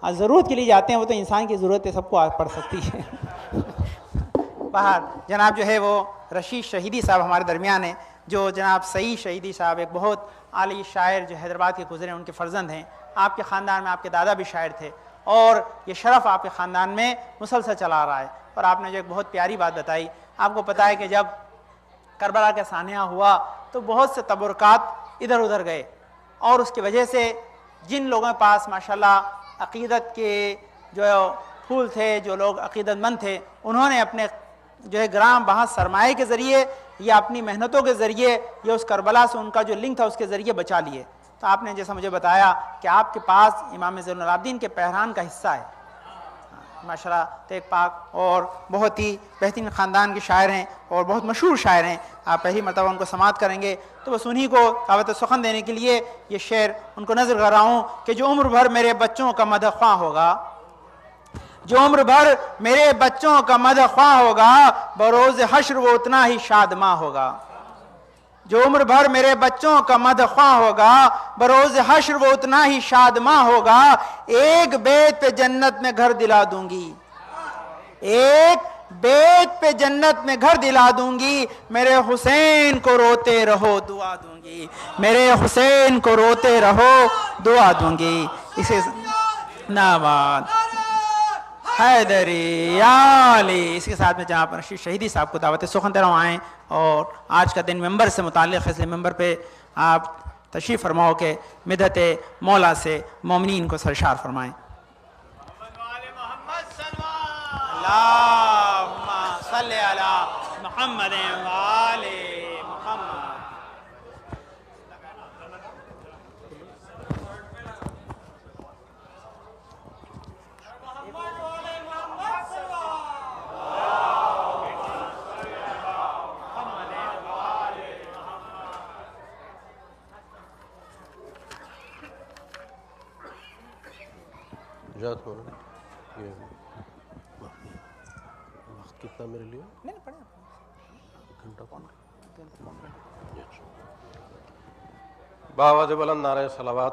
ہاں ضرورت کے لیے جاتے ہیں، وہ تو انسان کی ضرورت ہے، سب کو پڑ سکتی ہے. باہر جناب جو ہے وہ رشید شہیدی صاحب ہمارے درمیان ہیں، جو جناب سعید شہیدی صاحب ایک بہت عالی شاعر جو حیدرآباد کے گزرے، ان کے فرزند ہیں. آپ کے خاندان میں آپ کے دادا بھی شاعر تھے، اور یہ شرف آپ کے خاندان میں مسلسل چلا رہا ہے. اور آپ نے جو ایک بہت پیاری بات بتائی، آپ کو پتہ ہے کہ جب کربلا کا سانحہ ہوا تو بہت سے تبرکات ادھر ادھر گئے، اور اس کی وجہ سے جن لوگوں کے پاس ماشاءاللہ عقیدت کے جو پھول تھے، جو لوگ عقیدت مند تھے، انہوں نے اپنے جو ہے گرام بہت سرمایے کے ذریعے یا اپنی محنتوں کے ذریعے یا اس کربلا سے ان کا جو لنک تھا اس کے ذریعے بچا لیے. تو آپ نے جیسا مجھے بتایا کہ آپ کے پاس امام زین العابدین کے پہران کا حصہ ہے ماشاءاللہ. تو ایک پاک اور بہت ہی بہترین خاندان کے شاعر ہیں اور بہت مشہور شاعر ہیں. آپ پہلی مرتبہ ان کو سماعت کریں گے تو بس انہی کو دعوت سخن دینے کے لیے یہ شعر ان کو نظر کر رہا ہوں کہ جو عمر بھر میرے بچوں کا مدح خواہ ہوگا، جو عمر بھر میرے بچوں کا مدح خواہ ہوگا، بروز حشر وہ اتنا ہی شادماں ہوگا. جو عمر بھر میرے بچوں کا مدح خواہ ہوگا، بروز حشر وہ اتنا ہی شادماں ہوگا. ایک بیت پہ جنت میں گھر دلا دوں گی، ایک بیت پہ جنت میں گھر دلا دوں گی. میرے حسین کو روتے رہو دعا دوں گی، میرے حسین کو روتے رہو دعا دوں گی. اسے نعباد حیدری علی. اس کے ساتھ میں جہاں پر رشید شہیدی صاحب کو دعوت سخن دے رہا ہوں آئیں، اور آج کا دن ممبر سے متعلق ہے، اس لیے ممبر پہ آپ تشریف فرماؤ کہ مدحت مولا سے مومنین کو سرشار فرمائیں. اللہم صلی علی محمد و آل محمد. وقت کتنا میرے لیے؟ بآواز بلند نعرہ صلوات.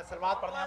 صلوات پڑھنے ہیں.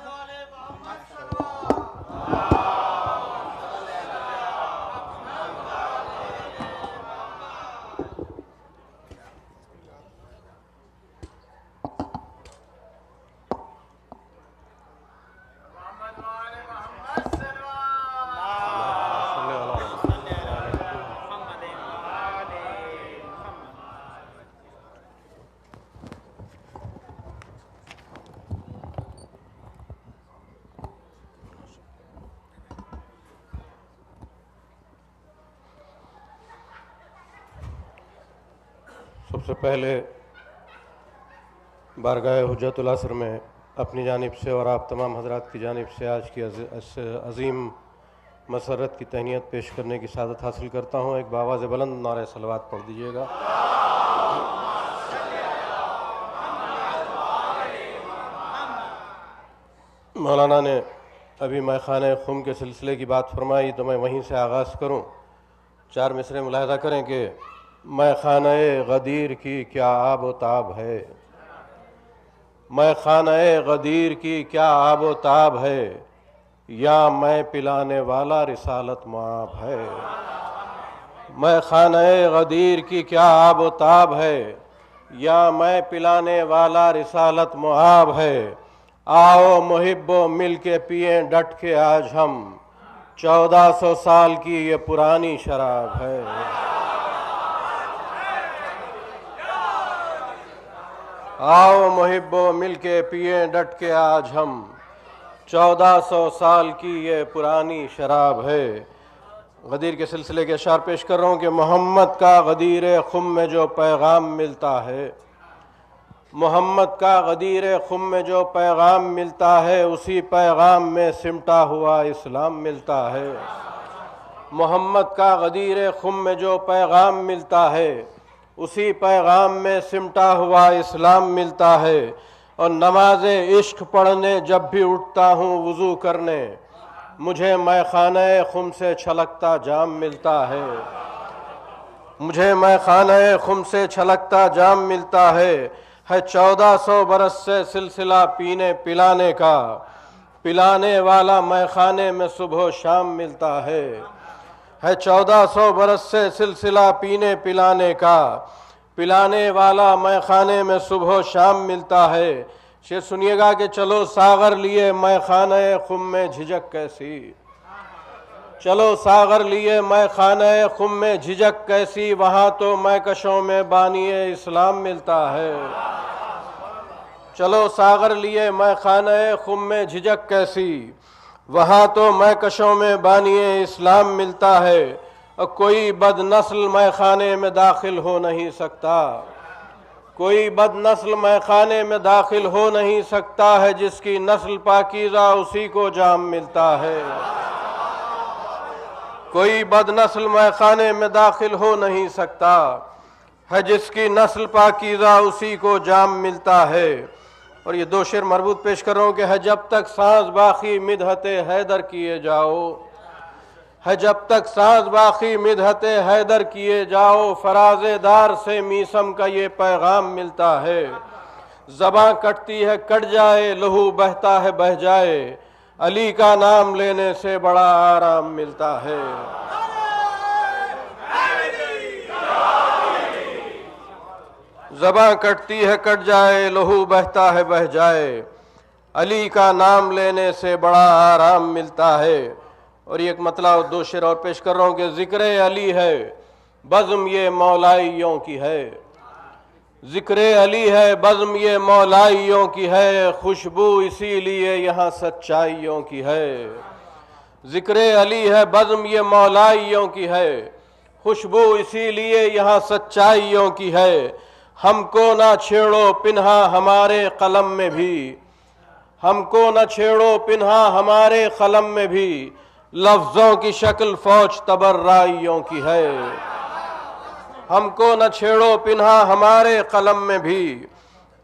سب سے پہلے بارگاہ حجت العصر میں اپنی جانب سے اور آپ تمام حضرات کی جانب سے آج کی عظیم مسرت کی تہنیت پیش کرنے کی سعادت حاصل کرتا ہوں. ایک بآواز بلند نعرہ صلوات پڑھ دیجیے گا. مولانا نے ابھی میخانہ خم کے سلسلے کی بات فرمائی تو میں وہیں سے آغاز کروں. 4 مصرے ملاحظہ کریں کہ میخانہ غدیر کی کیا آب و تاب ہے، میخانہ غدیر کی کیا آب و تاب ہے، یا میں پلانے والا رسالت معاب ہے، میں خانہ غدیر کی کیا آب و تاب ہے، یا میں پلانے والا رسالت معاب ہے، آؤ محبو مل کے پئیں ڈٹ کے آج ہم، 1400 سال کی یہ پرانی شراب ہے۔ آؤ محبو مل کے پئیں ڈٹ کے آج ہم، 1400 سال کی یہ پرانی شراب ہے۔ غدیر کے سلسلے کے اشعار پیش کر رہا ہوں کہ محمد کا غدیر خم میں جو پیغام ملتا ہے، محمد کا غدیر خم میں جو پیغام ملتا ہے، اسی پیغام میں سمٹا ہوا اسلام ملتا ہے۔ محمد کا غدیر خم میں جو پیغام ملتا ہے، اسی پیغام میں سمٹا ہوا اسلام ملتا ہے۔ اور نماز عشق پڑھنے جب بھی اٹھتا ہوں وضو کرنے، مجھے میخانہ خم سے چھلکتا جام ملتا ہے، مجھے میخانہ خم سے چھلکتا جام ملتا ہے 1400 برس سے سلسلہ پینے پلانے کا، پلانے والا میخانے میں صبح و شام ملتا ہے 1400 برس سے سلسلہ پینے پلانے کا، پلانے والا میخانے میں صبح و شام ملتا ہے۔ شعر سنیے گا کہ چلو ساغر لیے میخانہ خم میں جھجک کیسی، چلو ساغر لیے میخانہ خم میں جھجک کیسی، وہاں تو میکشوں میں بانی اسلام ملتا ہے۔ چلو ساغر لیے میخانہ خم میں جھجک کیسی، وہاں تو میکشوں میں بانی اسلام ملتا ہے۔ اور کوئی بد نسل میخانے میں داخل ہو نہیں سکتا، کوئی بد نسل میخانے میں داخل ہو نہیں سکتا ہے، جس کی نسل پاکیزہ اسی کو جام ملتا ہے۔ کوئی بد نسل میخانے میں داخل ہو نہیں سکتا ہے، جس کی نسل پاکیزہ اسی کو جام ملتا ہے۔ اور یہ دو شعر مربوط پیش کر رہا ہوں کہ ہے جب تک سانس باقی مدحت حیدر کیے جاؤ، ہے جب تک سانس باقی مدحت حیدر کیے جاؤ، فراز دار سے میسم کا یہ پیغام ملتا ہے۔ زباں کٹتی ہے کٹ جائے، لہو بہتا ہے بہہ جائے، علی کا نام لینے سے بڑا آرام ملتا ہے۔ زباں کٹتی ہے کٹ جائے، لہو بہتا ہے بہہ جائے، علی کا نام لینے سے بڑا آرام ملتا ہے۔ اور یہ ایک مطلب دو شعر اور پیش کر رہا ہوں کہ ذکر علی ہے بزم یہ مولائیوں کی ہے، ذکر علی ہے بزم یہ مولائیوں کی ہے، خوشبو اسی لیے یہاں سچائیوں کی ہے۔ ذکر علی ہے بزم یہ مولائیوں کی ہے، خوشبو اسی لیے یہاں سچائیوں کی ہے۔ ہم کو نہ چھیڑو پنہا ہمارے قلم میں بھی، ہم کو نہ چھیڑو پنہا ہمارے قلم میں بھی، لفظوں کی شکل فوج تبرائیوں کی ہے۔ ہم کو نہ چھیڑو پنہا ہمارے قلم میں بھی،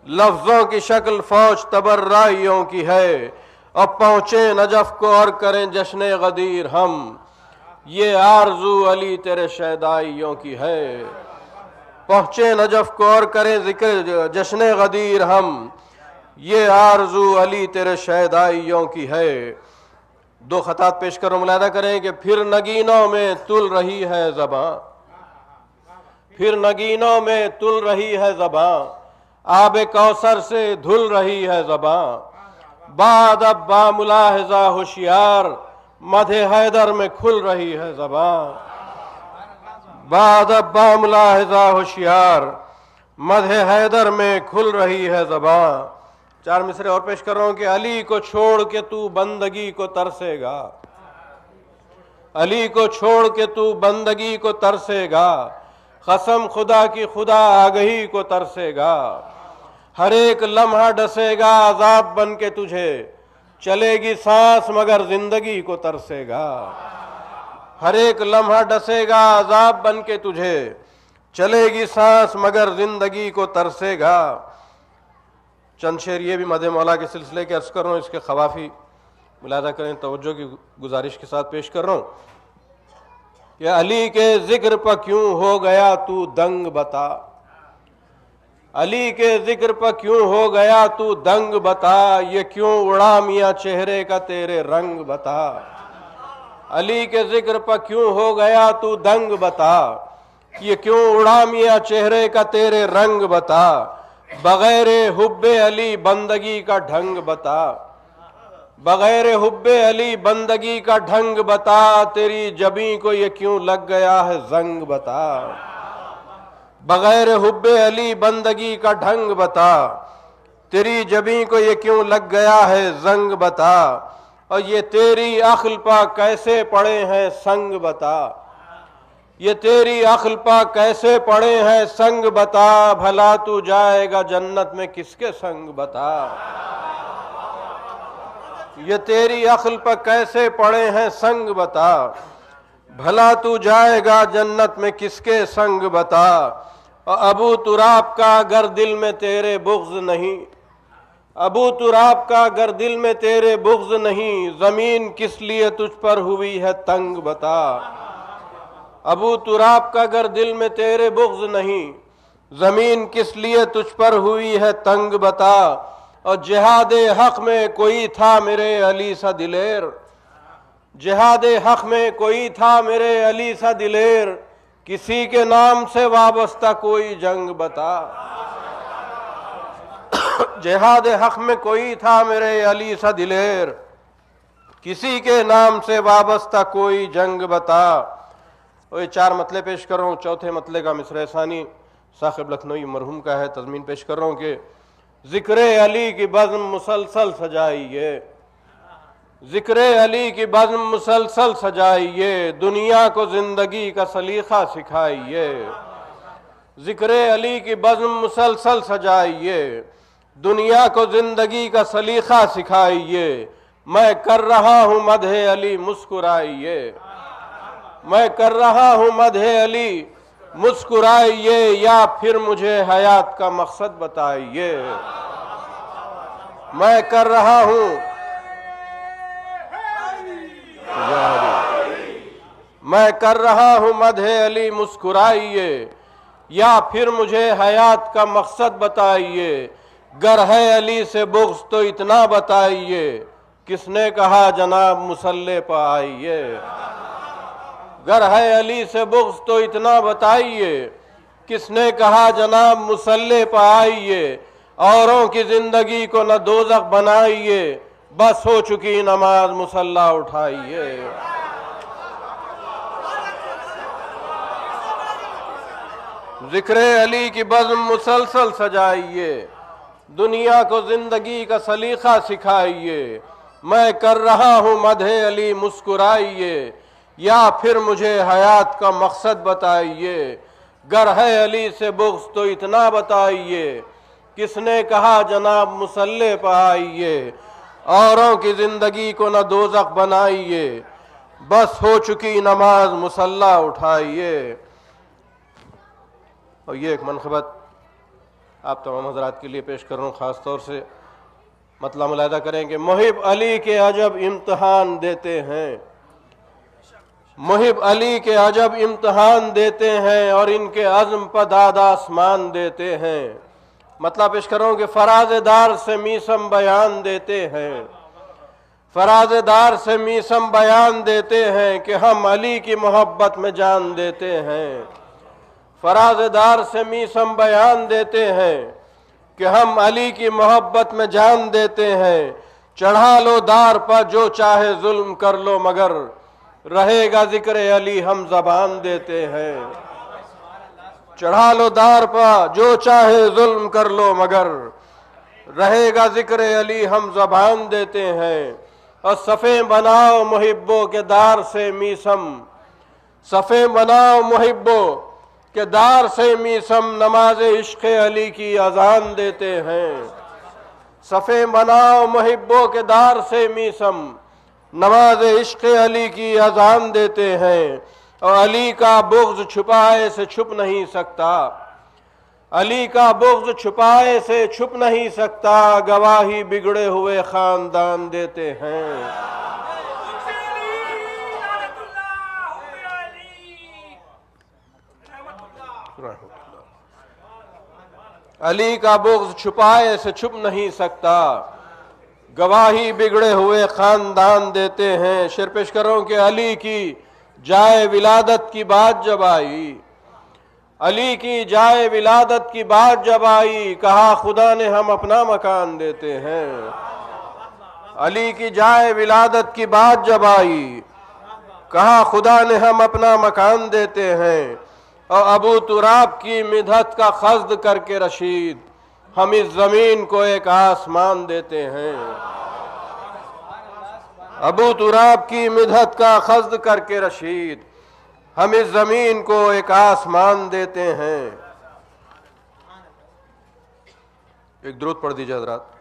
لفظوں کی شکل فوج تبرائیوں کی ہے۔ اب پہنچے نجف کو اور کریں جشن غدیر ہم، یہ آرزو علی تیرے شیدائیوں کی ہے۔ پہنچے نجف کو اور کریں ذکر جشن غدیر ہم، یہ آرزو علی تیرے شیدائیوں کی ہے۔ دو خطات پیش کرو، ملاحظہ کریں کہ پھر نگینوں میں تل رہی ہے زباں، پھر نگینوں میں تل رہی ہے زباں، آب کوثر سے دھل رہی ہے زباں، بعد اب با ملاحظہ ہوشیار مدح حیدر میں کھل رہی ہے زباں، بعد اب با ملاحظہ ہوشیار مدح حیدر میں کھل رہی ہے زباں۔ چار مصرے اور پیش کر رہا ہوں کہ علی کو چھوڑ کے تو بندگی کو ترسے گا، علی کو چھوڑ کے تو بندگی کو ترسے گا، قسم خدا کی خدا آگہی کو ترسے گا، ہر ایک لمحہ ڈسے گا عذاب بن کے تجھے، چلے گی سانس مگر زندگی کو ترسے گا، ہر ایک لمحہ ڈسے گا عذاب بن کے تجھے، چلے گی سانس مگر زندگی کو ترسے گا۔ چند شعر یہ بھی مدح مولا کے سلسلے کے عرض کر رہا ہوں، اس کے خوافی ملاحظہ کریں، توجہ کی گزارش کے ساتھ پیش کر رہا ہوں کہ علی کے ذکر پر کیوں ہو گیا تو دنگ بتا، علی کے ذکر پر کیوں ہو گیا تو دنگ بتا، یہ کیوں اڑا میاں چہرے کا تیرے رنگ بتا۔ علی کے ذکر پر کیوں ہو گیا تو دنگ بتا، یہ کیوں اڑا میاں چہرے کا تیرے رنگ بتا۔ بغیر حب علی بندگی کا ڈھنگ بتا، بغیر حب علی بندگی کا ڈھنگ بتا، تیری جبیں کو یہ کیوں لگ گیا ہے زنگ بتا۔ بغیر حب علی بندگی کا ڈھنگ بتا، تیری جبیں کو یہ کیوں لگ گیا ہے زنگ بتا۔ اور یہ تیری عقل پا کیسے پڑے ہیں سنگ بتا، یہ تیری عقل پا کیسے پڑے ہیں سنگ بتا، بھلا تو جائے گا جنت میں کس کے سنگ بتا۔ یہ تیری عقل پا کیسے پڑے ہیں سنگ بتا، بھلا تو جائے گا جنت میں کس کے سنگ بتا۔ اور ابو تراب کا اگر دل میں تیرے بغض نہیں، ابو تراب کا اگر دل میں تیرے بغض نہیں، زمین کس لیے تجھ پر ہوئی ہے تنگ بتا۔ ابو تراب کا اگر دل میں تیرے بغض نہیں، زمین کس لیے تجھ پر ہوئی ہے تنگ بتا۔ اور جہاد حق میں کوئی تھا میرے علی سا دلیر، جہاد حق میں کوئی تھا میرے علی سا دلیر، کسی کے نام سے وابستہ کوئی جنگ بتا۔ جہاد حق میں کوئی تھا میرے علی سا دلیر، کسی کے نام سے وابستہ کوئی جنگ بتا۔ اور یہ 4 مطلع پیش کر رہا ہوں، چوتھے مطلع کا مصرع ثانی ثاقب لکھنوی مرحوم کا ہے، تضمین پیش کر رہا ہوں کہ ذکر علی کی بزم مسلسل سجائیے، ذکر علی کی بزم مسلسل سجائیے، دنیا کو زندگی کا سلیقہ سکھائیے۔ ذکر علی کی بزم مسلسل سجائیے، دنیا کو زندگی کا سلیقہ سکھائیے۔ میں کر رہا ہوں مدح علی مسکرائیے، میں کر رہا ہوں مدح علی مسکرائیے، یا پھر مجھے حیات کا مقصد بتائیے۔ میں کر رہا ہوں میں کر رہا ہوں مدح علی مسکرائیے، یا پھر مجھے حیات کا مقصد بتائیے۔ گر ہے علی سے بغض تو اتنا بتائیے، کس نے کہا جناب مصلی پہ آئیے۔ گر ہے علی سے بغض تو اتنا بتائیے، کس نے کہا جناب مصلی پہ آئیے۔ اوروں کی زندگی کو نہ دوزخ بنائیے، بس ہو چکی نماز مصلی اٹھائیے۔ ذکر علی کی بزم مسلسل سجائیے، دنیا کو زندگی کا سلیقہ سکھائیے۔ میں کر رہا ہوں مدح علی مسکرائیے، یا پھر مجھے حیات کا مقصد بتائیے۔ گر ہے علی سے بغض تو اتنا بتائیے، کس نے کہا جناب مصلی پہ آئیے۔ اوروں کی زندگی کو نہ دوزخ بنائیے، بس ہو چکی نماز مصلی اٹھائیے۔ اور یہ ایک منقبت آپ تمام حضرات کے لیے پیش کر رہا ہوں، خاص طور سے مطلع ملاحظہ کریں کہ محب علی کے عجب امتحان دیتے ہیں، محب علی کے عجب امتحان دیتے ہیں، اور ان کے عزم پر داد آسمان دیتے ہیں۔ مطلب پیش کر رہا ہوں کہ فراز دار سے میسم بیان دیتے ہیں، فراز دار سے میسم بیان دیتے ہیں کہ ہم علی کی محبت میں جان دیتے ہیں۔ فراز دار سے میسم بیان دیتے ہیں کہ ہم علی کی محبت میں جان دیتے ہیں۔ چڑھا لو دار پر جو چاہے ظلم کر لو، مگر رہے گا ذکر علی ہم زبان دیتے ہیں۔ چڑھا لو دار پر جو چاہے ظلم کر لو، مگر رہے گا ذکر علی ہم زبان دیتے ہیں۔ اور صفیں بناؤ محبوں کے دار سے میسم، صفیں بناؤ محبوں کے دار سے میسم، نماز عشق علی کی اذان دیتے ہیں۔ صفیں بناؤ محبوں کے دار سے میسم، نماز عشق علی کی اذان دیتے ہیں۔ اور علی کا بغض چھپائے سے چھپ نہیں سکتا، علی کا بغض چھپائے سے چھپ نہیں سکتا، گواہی بگڑے ہوئے خاندان دیتے ہیں۔ علی کا بغض چھپائے سے چھپ نہیں سکتا، گواہی بگڑے ہوئے خاندان دیتے ہیں۔ شعر پیش کر رہا ہوں کہ علی کی جائے ولادت کی بات جب آئی، علی کی جائے ولادت کی بات جب آئی، کہا خدا نے ہم اپنا مکان دیتے ہیں۔ علی کی جائے ولادت کی بات جب آئی، کہا خدا نے ہم اپنا مکان دیتے ہیں۔ اور ابو تراب کی مدحت کا خضد کر کے رشید، ہم اس زمین کو ایک آسمان دیتے ہیں۔ ابو تراب کی مدحت کا خضد کر کے رشید، ہم اس زمین کو ایک آسمان دیتے ہیں۔ ایک درود پڑھ دیجئے حضرات۔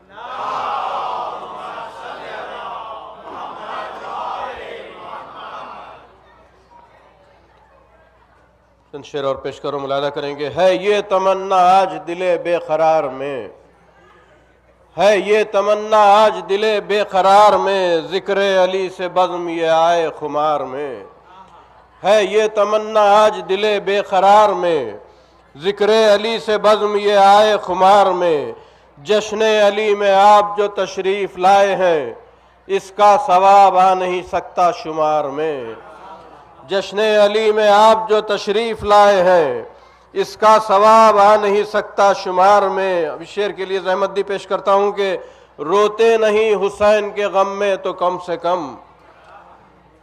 چند شعر اور پیش کرو، ملاحظہ کریں گے۔ ہے یہ تمنا آج دل بے قرار میں، ہے یہ تمنا آج دل بے قرار میں، ذکر علی سے بزم یہ آئے خمار میں۔ ہے یہ تمنا آج دل بے قرار میں، ذکر علی سے بزم یہ آئے خمار میں۔ جشن علی میں آپ جو تشریف لائے ہیں، اس کا ثواب آ نہیں سکتا شمار میں۔ جشن علی میں آپ جو تشریف لائے ہیں، اس کا ثواب آ نہیں سکتا شمار میں۔ اب اس شعر کے لیے زحمت دی پیش کرتا ہوں کہ روتے نہیں حسین کے غم میں تو کم سے کم،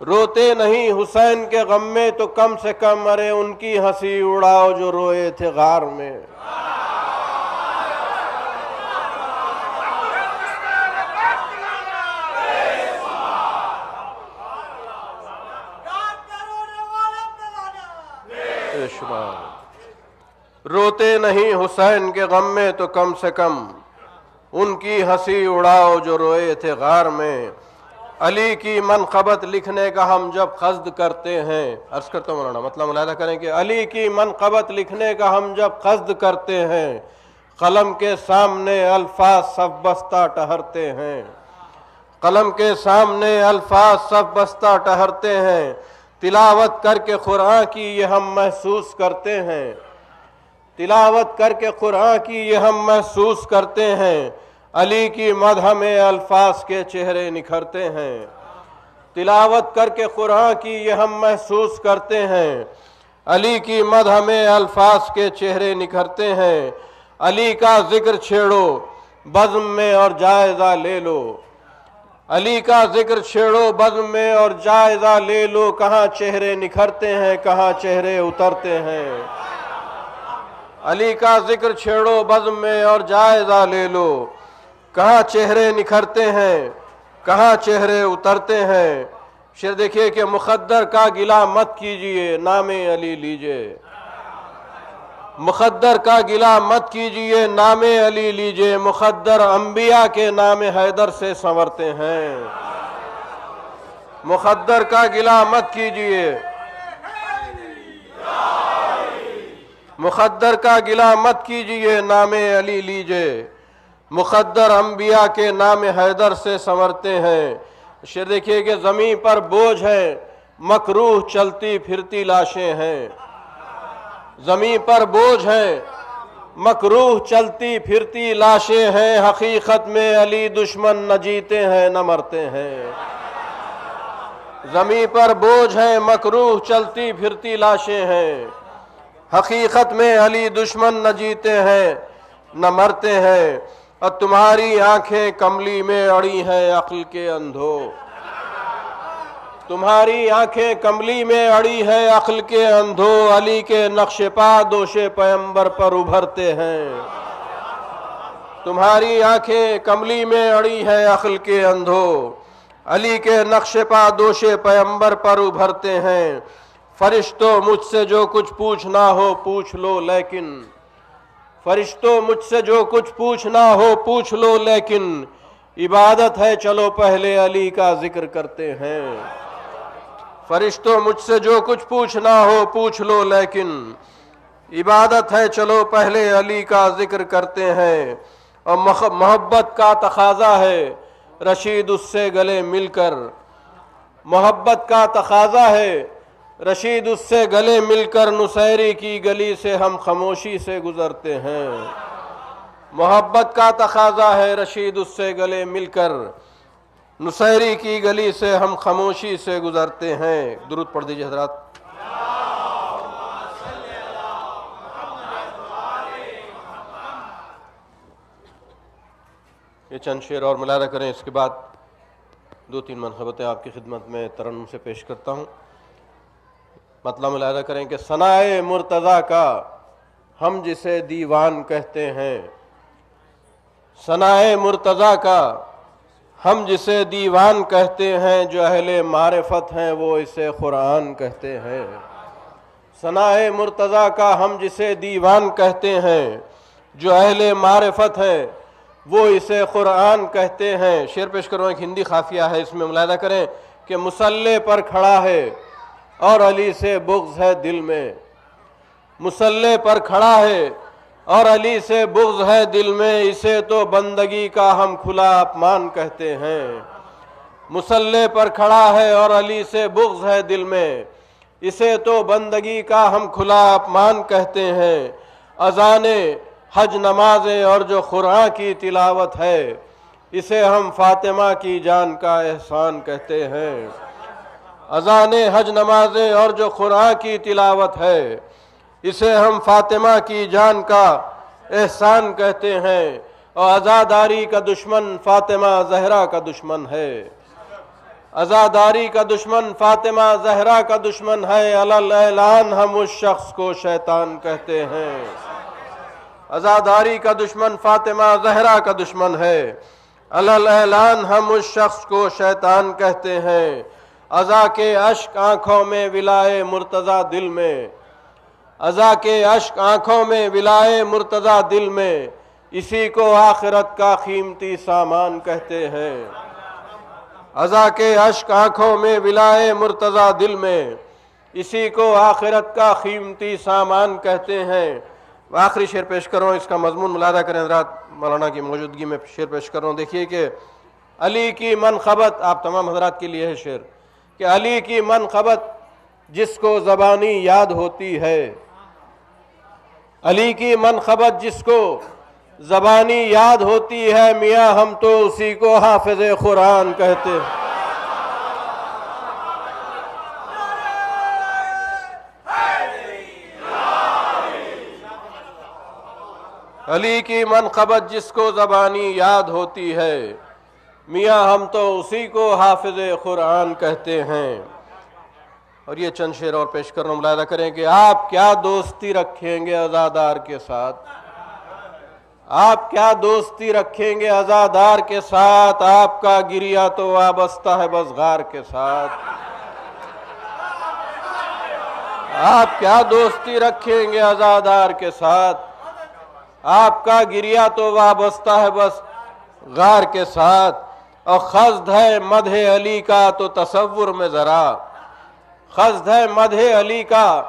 روتے نہیں حسین کے غم میں تو کم سے کم، ارے ان کی ہنسی اڑاؤ جو روئے تھے غار میں۔ روتے نہیں حسین کے غم میں تو کم سے کم، ان کی ہنسی اڑاؤ جو روئے تھے غار میں۔ علی کی منقبت لکھنے کا ہم جب قصد کرتے ہیں، عرض کرتا ہوں مولانا مطلب ملاحظہ کریں کہ علی کی منقبت لکھنے کا ہم جب قصد کرتے ہیں، قلم کے سامنے الفاظ صف بستہ ٹہرتے ہیں، قلم کے سامنے الفاظ صف بستہ ٹہرتے ہیں۔ تلاوت کر کے قرآن کی یہ ہم محسوس کرتے ہیں، تلاوت کر کے قرآن کی یہ ہم محسوس کرتے ہیں۔ علی کی مدح میں الفاظ کے چہرے نکھرتے ہیں، تلاوت کر کے قرآن کی یہ ہم محسوس کرتے ہیں۔ علی کی مدح میں الفاظ کے چہرے نکھرتے ہیں۔ علی کا ذکر چھیڑو بزم میں اور جائزہ لے لو، علی کا ذکر چھیڑو بزم میں اور جائزہ لے لو، کہاں چہرے نکھرتے ہیں کہاں چہرے اترتے ہیں۔ علی کا ذکر چھیڑو بزم میں اور جائزہ لے لو، کہاں چہرے نکھرتے ہیں کہاں چہرے اترتے ہیں۔ شعر دیکھیے کہ مقدر کا گلہ مت کیجئے نام علی لیجئے، مقدر کا گلہ مت کیجئے نام علی لیجئے، مقدر انبیاء کے نام حیدر سے سنورتے ہیں۔ مقدر کا گلہ مت کیجئے، مقدر کا گلہ مت کیجئے نام علی لیجئے، مقدر انبیاء کے نام حیدر سے سنورتے ہیں۔ شعر دیکھیے کہ زمین پر بوجھ ہے مکروہ چلتی پھرتی لاشیں ہیں، زمین پر بوجھ ہیں مکروہ چلتی پھرتی لاشیں ہیں، حقیقت میں علی دشمن نہ جیتے ہیں نہ مرتے ہیں۔ زمین پر بوجھ ہیں مکروہ چلتی پھرتی لاشیں ہیں، حقیقت میں علی دشمن نہ جیتے ہیں نہ مرتے ہیں۔ اور تمہاری آنکھیں کملی میں اڑی ہیں عقل کے اندھو، تمہاری آنکھیں کملی میں اڑی ہے عقل کے اندھو، علی کے نقش پا دوش پیمبر پر ابھرتے ہیں۔ تمہاری آنکھیں کملی میں اڑی ہے عقل کے اندھو، علی کے نقش پا دوش پیمبر پر ابھرتے ہیں۔ فرشتوں مجھ سے جو کچھ پوچھنا ہو پوچھ لو لیکن، فرشتوں مجھ سے جو کچھ پوچھنا ہو پوچھ لو لیکن، عبادت ہے چلو پہلے علی کا ذکر کرتے ہیں۔ فرشتوں مجھ سے جو کچھ پوچھنا ہو پوچھ لو لیکن، عبادت ہے چلو پہلے علی کا ذکر کرتے ہیں۔ اور محبت کا تقاضا ہے رشید اس سے گلے مل کر، محبت کا تقاضا ہے رشید اس سے گلے مل کر، نصیری کی گلی سے ہم خاموشی سے گزرتے ہیں۔ محبت کا تقاضا ہے رشید اس سے گلے مل کر، نصیری کی گلی سے ہم خاموشی سے گزرتے ہیں. درود پڑھ دیجئے حضرات. یہ چند شعر اور ملاحظہ کریں، اس کے بعد 2-3 منقبتیں آپ کی خدمت میں ترنم سے پیش کرتا ہوں. مطلب ملاحظہ کریں کہ ثنائے مرتضیٰ کا ہم جسے دیوان کہتے ہیں، ثنائے مرتضیٰ کا ہم جسے دیوان کہتے ہیں، جو اہل معرفت ہیں وہ اسے قرآن کہتے ہیں. ثنائے مرتضیٰ کا ہم جسے دیوان کہتے ہیں، جو اہل معرفت ہیں وہ اسے قرآن کہتے ہیں. شعر پیش کروں، ایک ہندی قافیہ ہے، اس میں ملاحظہ کریں کہ مسلح پر کھڑا ہے اور علی سے بغض ہے دل میں. مسلح پر کھڑا ہے اور علی سے بغض ہے دل میں، اسے تو بندگی کا ہم کھلا اپمان کہتے ہیں. مسلح پر کھڑا ہے اور علی سے بغض ہے دل میں، اسے تو بندگی کا ہم کھلا اپمان کہتے ہیں. اذان حج نمازیں اور جو قرآن کی تلاوت ہے، اسے ہم فاطمہ کی جان کا احسان کہتے ہیں. اذان حج نمازیں اور جو قرآن کی تلاوت ہے، اسے ہم فاطمہ کی جان کا احسان کہتے ہیں. اور عزاداری کا دشمن فاطمہ زہرا کا دشمن ہے. عزاداری کا دشمن فاطمہ زہرا کا دشمن ہے. علی اعلان ہم اس شخص کو شیطان کہتے ہیں. عزاداری کا دشمن فاطمہ زہرا کا دشمن ہے. علی اعلان ہم اس شخص کو شیطان کہتے ہیں. عزا کے اشک آنکھوں میں ولائے مرتضیٰ دل میں، عزا کے اشک آنکھوں میں ولائے مرتضیٰ دل میں، اسی کو آخرت کا قیمتی سامان کہتے ہیں. عزا کے اشک آنکھوں میں ولائے مرتضیٰ دل میں، اسی کو آخرت کا قیمتی سامان کہتے ہیں. آخری شعر پیش کر رہا ہوں، اس کا مضمون ملاحظہ کریں حضرات، مولانا کی موجودگی میں شعر پیش کر رہا ہوں. دیکھیے کہ علی کی منقبت، آپ تمام حضرات کے لیے ہے شعر، کہ علی کی منقبت جس کو زبانی یاد ہوتی ہے، علی کی منقبت جس کو زبانی یاد ہوتی ہے، میاں ہم تو اسی کو حافظ قرآن کہتے ہیں. علی کی منقبت جس کو زبانی یاد ہوتی ہے، میاں ہم تو اسی کو حافظ قرآن کہتے ہیں. اور یہ چند شعر اور پیش کر رہا ہوں، ملاحظہ کریں کہ آپ کیا دوستی رکھیں گے عزادار کے ساتھ، آپ کیا دوستی رکھیں گے عزادار کے ساتھ، آپ کا گریہ تو وابستہ ہے بس غار کے ساتھ. آپ کیا دوستی رکھیں گے عزادار کے ساتھ، آپ کا گریہ تو وابستہ ہے بس غار کے ساتھ. اور خزد ہے مدح علی کا تو تصور میں ذرا، خزد ہے مدح علی کا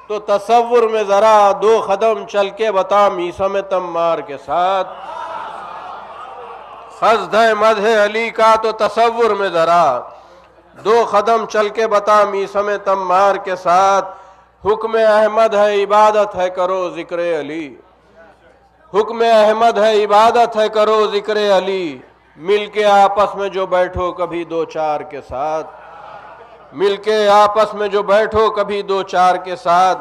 تو تصور میں ذرا، 2 قدم چل کے بتا میثم تمار کے ساتھ. خزد ہے مدح علی کا تو تصور میں ذرا، 2 قدم چل کے بتا میثم تمار کے ساتھ. حکم احمد ہے عبادت ہے کرو ذکر علی، حکم احمد ہے عبادت ہے کرو ذکر علی. مل کے آپس میں جو بیٹھو کبھی 2-4 کے ساتھ، مل کے آپس میں جو بیٹھو کبھی 2-4 کے ساتھ.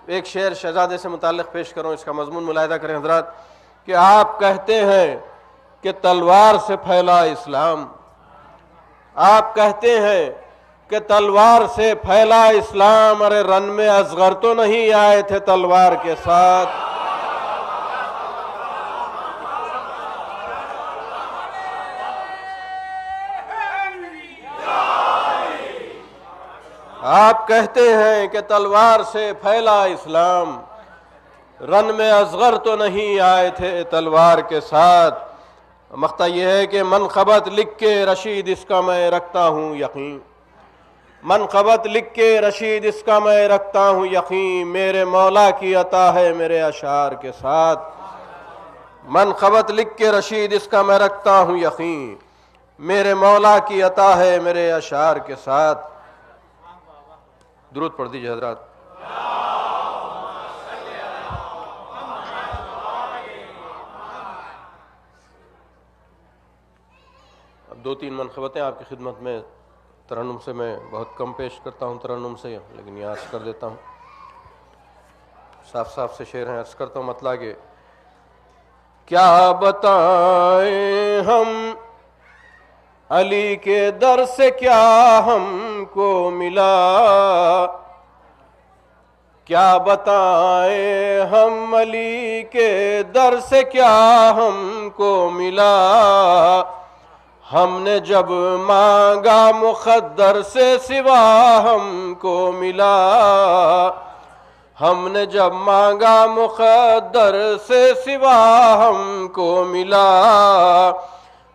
ایک شعر شہزادے سے متعلق پیش کروں، اس کا مضمون ملاحظہ کریں حضرات، کہ آپ کہتے ہیں کہ تلوار سے پھیلا اسلام، آپ کہتے ہیں کہ تلوار سے پھیلا اسلام. ارے رن میں اصغر تو نہیں آئے تھے تلوار کے ساتھ. آپ کہتے ہیں کہ تلوار سے پھیلا اسلام، رن میں اصغر تو نہیں آئے تھے تلوار کے ساتھ. مقطع یہ ہے کہ منقبت لکھ کے رشید اس کا میں رکھتا ہوں یقین، منقبت لکھ کے رشید اس کا میں رکھتا ہوں یقین، میرے مولا کی عطا ہے میرے اشعار کے ساتھ. منقبت لکھ کے رشید اس کا میں رکھتا ہوں یقین، میرے مولا کی عطا ہے میرے اشعار کے ساتھ. درود پڑھ دیجئے حضرات. اب 2-3 منقبتیں آپ کی خدمت میں ترنم سے میں بہت کم پیش کرتا ہوں ترنم سے، لیکن یہ عرض کر دیتا ہوں، صاف صاف سے شعر ہیں، عرض کرتا ہوں مطلع کہ کیا بتائیں ہم علی کے در سے کیا ہم کو ملا، کیا بتائیں ہم علی کے در سے کیا ہم کو ملا، ہم نے جب مانگا مقدر سے سوا ہم کو ملا، ہم نے جب مانگا مقدر سے سوا ہم کو ملا،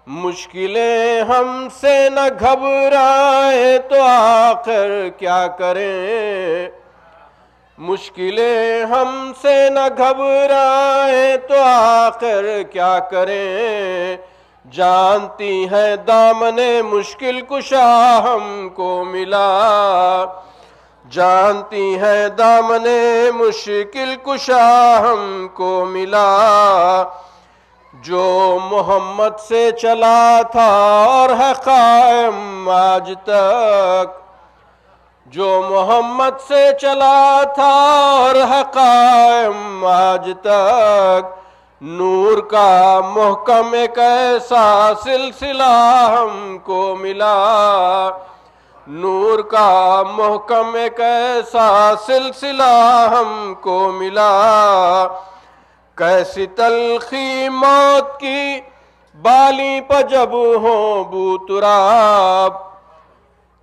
مشکلیں ہم سے نہ گھبرائیں تو آخر کیا کریں، مشکلیں ہم سے نہ گھبرائیں تو آخر کیا کریں، جانتی ہیں دامن مشکل کشا ہم کو ملا، جانتی ہیں دامن مشکل کشا ہم کو ملا، جو محمد سے چلا تھا اور ہے قائم آج تک، جو محمد سے چلا تھا اور ہے قائم آج تک، نور کا محکم ایک ایسا سلسلہ ہم کو ملا، نور کا محکم ایک ایسا سلسلہ ہم کو ملا، کیسی تلخی موت کی بالی پہ جب ہوں بو تراب،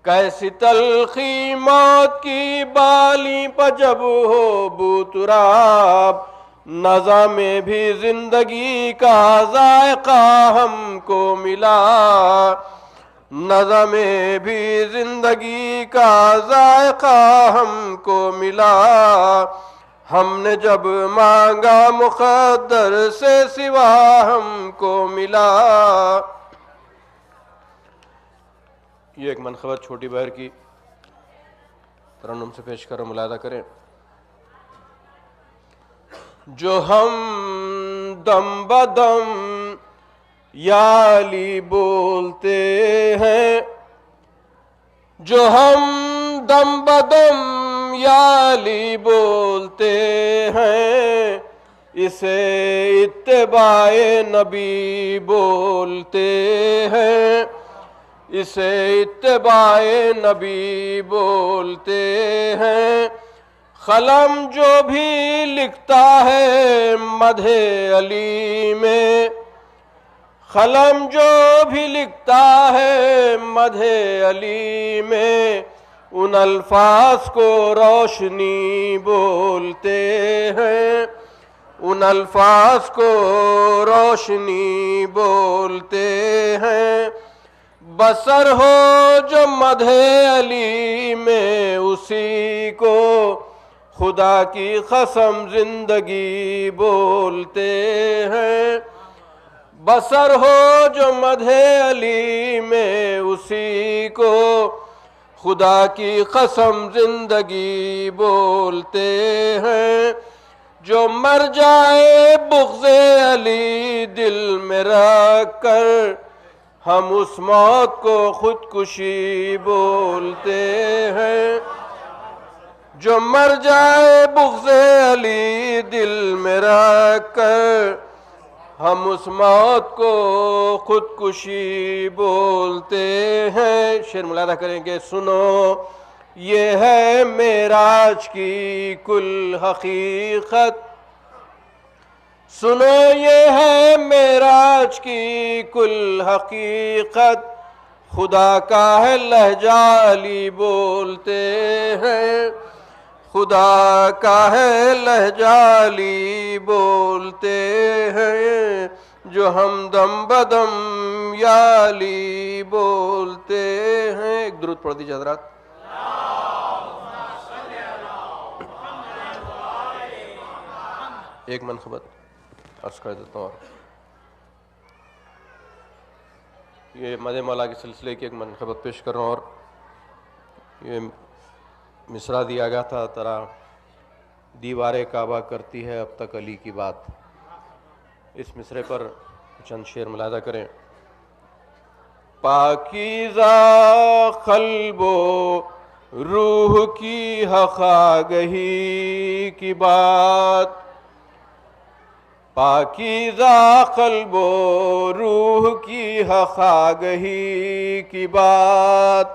کیسی تلخی موت کی بالی پہ جب ہو بو تراب، نظام میں بھی زندگی کا ذائقہ ہم کو ملا، نظام میں بھی زندگی کا ذائقہ ہم کو ملا، ہم نے جب مانگا مقدر سے سوا ہم کو ملا۔ یہ ایک منقبت چھوٹی بہر کی ترنم سے پیش کر ملاحظہ کریں۔ جو ہم دم بدم یا علی بولتے ہیں، جو ہم دم بدم یا علی بولتے ہیں، اسے اتباع نبی بولتے ہیں، اسے اتباع نبی بولتے ہیں، قلم جو بھی لکھتا ہے مدح علی میں، قلم جو بھی لکھتا ہے مدح علی میں، ان الفاظ کو روشنی بولتے ہیں، ان الفاظ کو روشنی بولتے ہیں، بسر ہو جو مدح علی میں اسی کو خدا کی قسم زندگی بولتے ہیں، بسر ہو جو مدح علی میں اسی کو خدا کی قسم زندگی بولتے ہیں، جو مر جائے بغض علی دل میں رکھ کر، ہم اس موت کو خودکشی بولتے ہیں، جو مر جائے بغض علی دل میں رکھ کر، ہم اس موت کو خودکشی بولتے ہیں۔ شعر ملاحظہ کریں گے، سنو یہ ہے معراج کی کل حقیقت، سنو یہ ہے معراج کی کل حقیقت، خدا کا ہے لہجہ علی بولتے ہیں، خدا کا ہے لہجہ علی بولتے ہیں، جو ہم دم بدم یا علی بولتے ہیں۔ ایک درود پڑھ دیجیے حضرات۔ ایک منقبت عرض کر دیتا ہوں، یہ مدح مولا کے سلسلے کی ایک منقبت پیش کر رہا ہوں، اور یہ مصرع دیا گیا تھا، ترا دیوار کعبہ کرتی ہے اب تک علی کی بات۔ اس مصرے پر چند شعر ملاحظہ کریں۔ پاکیزہ قلب و روح کی خاگہی کی بات، پاکیزہ قلب و روح کی خاگہی کی بات،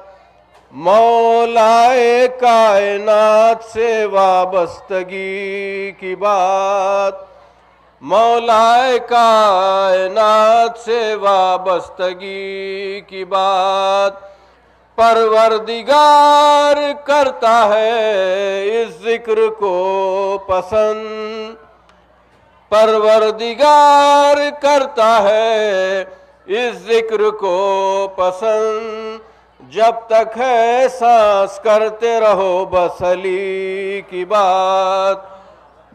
مولائے کائنات سے وابستگی کی بات، مولائے کائنات سے وابستگی کی بات، پروردگار کرتا ہے اس ذکر کو پسند، پروردگار کرتا ہے اس ذکر کو پسند، جب تک ہے سانس کرتے رہو بس علی کی بات،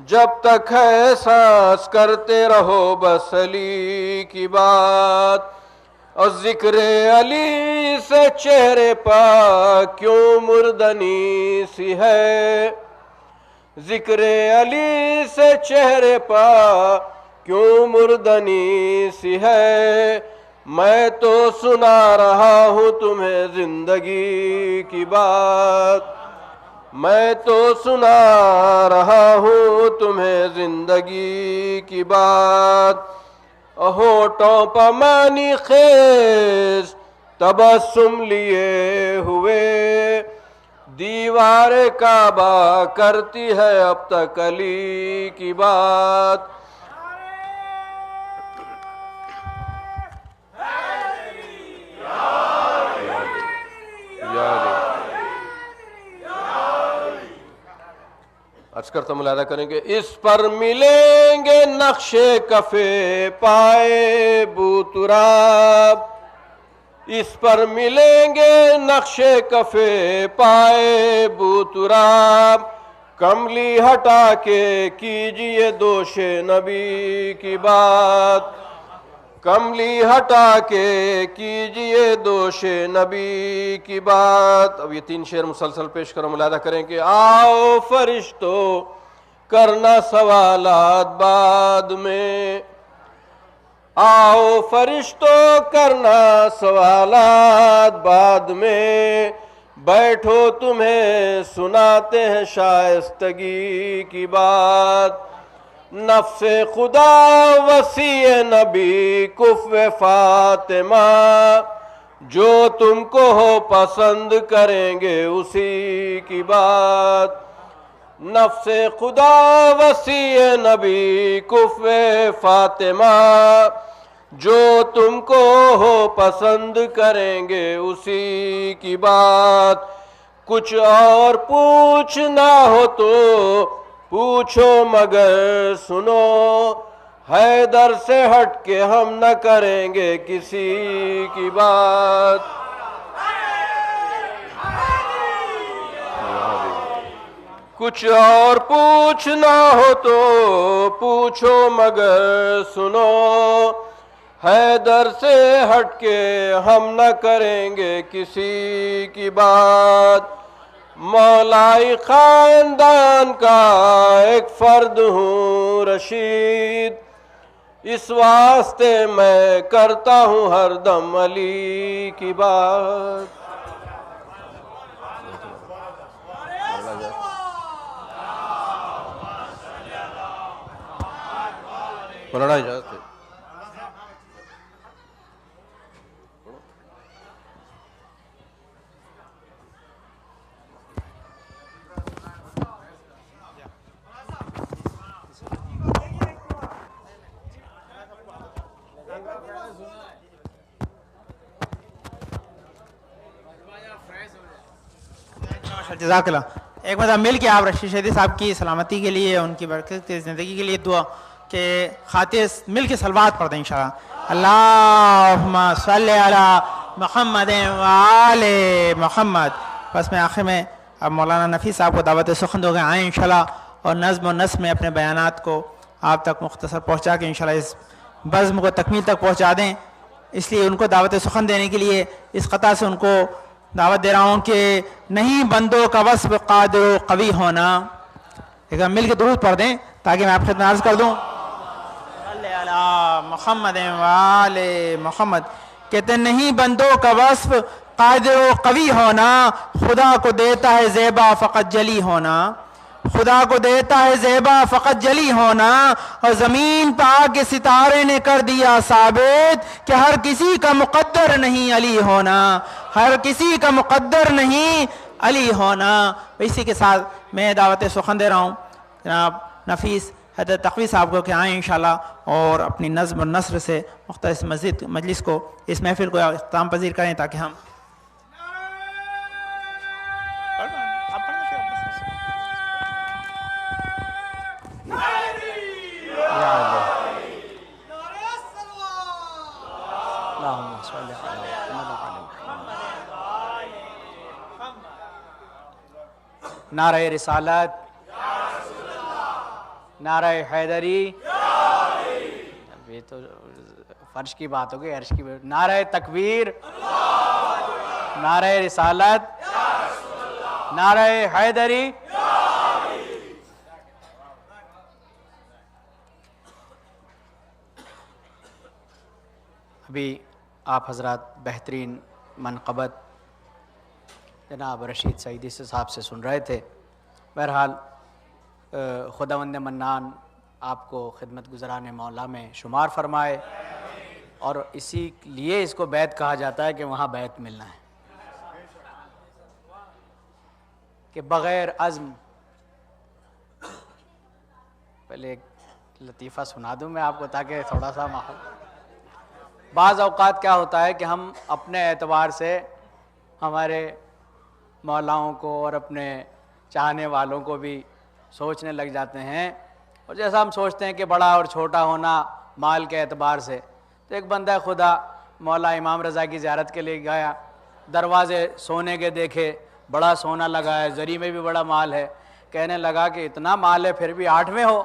جب تک ہے سانس کرتے رہو بس علی کی بات، اور ذکر علی سے چہرے پا کیوں مردنی سی ہے، ذکر علی سے چہرے پا کیوں مردنی سی ہے، میں تو سنا رہا ہوں تمہیں زندگی کی بات، میں تو سنا رہا ہوں تمہیں زندگی کی بات، ہونٹوں پہ معنی خیز تبسم لیے ہوئے، دیوار کعبہ کرتی ہے اب تک علی کی بات، عرض کرتا ملاحظہ کریں گے، اس پر ملیں گے نقش کفے پائے بو تراب، اس پر ملیں گے نقش کفے پائے بو تراب، کملی ہٹا کے کیجئے دوش نبی کی بات، کملی ہٹا کے کیجئے دوش نبی کی بات۔ اب یہ 3 شعر مسلسل پیش کرو، ملاحظہ کریں کہ آؤ فرشتو کرنا سوالات بعد میں، آؤ فرشتو کرنا سوالات بعد میں، بیٹھو تمہیں سناتے ہیں شائستگی کی بات، نفس خدا وسیع نبی کفو فاطمہ، جو تم کو ہو پسند کریں گے اسی کی بات، نفس خدا وسیع نبی کفو فاطمہ، جو تم کو ہو پسند کریں گے اسی کی بات، کچھ اور پوچھنا ہو تو پوچھو مگر سنو، حیدر سے ہٹ کے ہم نہ کریں گے کسی کی بات، کچھ اور پوچھنا ہو تو پوچھو مگر سنو، حیدر سے ہٹ کے ہم نہ کریں گے کسی کی بات، مولائی خاندان کا ایک فرد ہوں رشید، اس واسطے میں کرتا ہوں ہر دم علی کی بات۔ مولانا اجازت ہے۔ جزاک اللہ۔ ایک مرتبہ مل کے آپ رشید شہیدی صاحب کی سلامتی کے لیے، ان کی برکت کی زندگی کے لیے دعا کہ خاطر مل کے صلوات پڑھ دیں انشاءاللہ۔ اللہم صلی علی محمد وآل محمد۔ بس میں آخر میں اب مولانا نفیس صاحب کو دعوت سخن دو گے، آئیں انشاءاللہ اور نظم و نسق میں اپنے بیانات کو آپ تک مختصر پہنچا کے انشاءاللہ اس بزم کو تکمیل تک پہنچا دیں۔ اس لیے ان کو دعوت سخن دینے کے لیے اس قطعہ سے ان کو دعوت دے رہا ہوں کہ نہیں بندوں کا وصف قادر و قوی ہونا۔ ایک بار مل کے درود پڑھ دیں تاکہ میں آپ خدمت عرض کر دوں۔ صلی علی محمد وآل محمد، کہتے ہیں نہیں بندوں کا وصف قادر و قوی ہونا، خدا کو دیتا ہے زیبا فقط جلی ہونا، خدا کو دیتا ہے زیبا فقط جلی ہونا، اور زمین پہ آ کے ستارے نے کر دیا ثابت کہ ہر کسی کا مقدر نہیں علی ہونا، ہر کسی کا مقدر نہیں علی ہونا۔ اسی کے ساتھ میں دعوت سخن دے رہا ہوں جناب نفیس حضرت تقوی صاحب کو کہ آئیں انشاءاللہ اور اپنی نظم و نثر سے مختص مجلس کو، اس محفل کو اختتام پذیر کریں تاکہ ہم نعرہ رسالت، نعرہ حیدری، اب یہ تو فرش کی بات ہوگی، عرش کی بات، نعرہ تکبیر، نعرہ رسالت، نعرہ حیدری۔ ابھی آپ حضرات بہترین منقبت جناب رشید سعیدی صاحب سے سن رہے تھے۔ بہرحال خداوند منان آپ کو خدمت گزاران مولا میں شمار فرمائے، اور اسی لیے اس کو بیعت کہا جاتا ہے کہ وہاں بیعت ملنا ہے، کہ بغیر عزم، پہلے ایک لطیفہ سنا دوں میں آپ کو تاکہ تھوڑا سا ماحول۔ بعض اوقات کیا ہوتا ہے کہ ہم اپنے اعتبار سے ہمارے مولاؤں کو اور اپنے چاہنے والوں کو بھی سوچنے لگ جاتے ہیں، اور جیسا ہم سوچتے ہیں کہ بڑا اور چھوٹا ہونا مال کے اعتبار سے، تو ایک بندہ خدا مولا امام رضا کی زیارت کے لیے گیا، دروازے سونے کے دیکھے، بڑا سونا لگا ہے، زری میں بھی بڑا مال ہے، کہنے لگا کہ اتنا مال ہے پھر بھی 8ویں ہو۔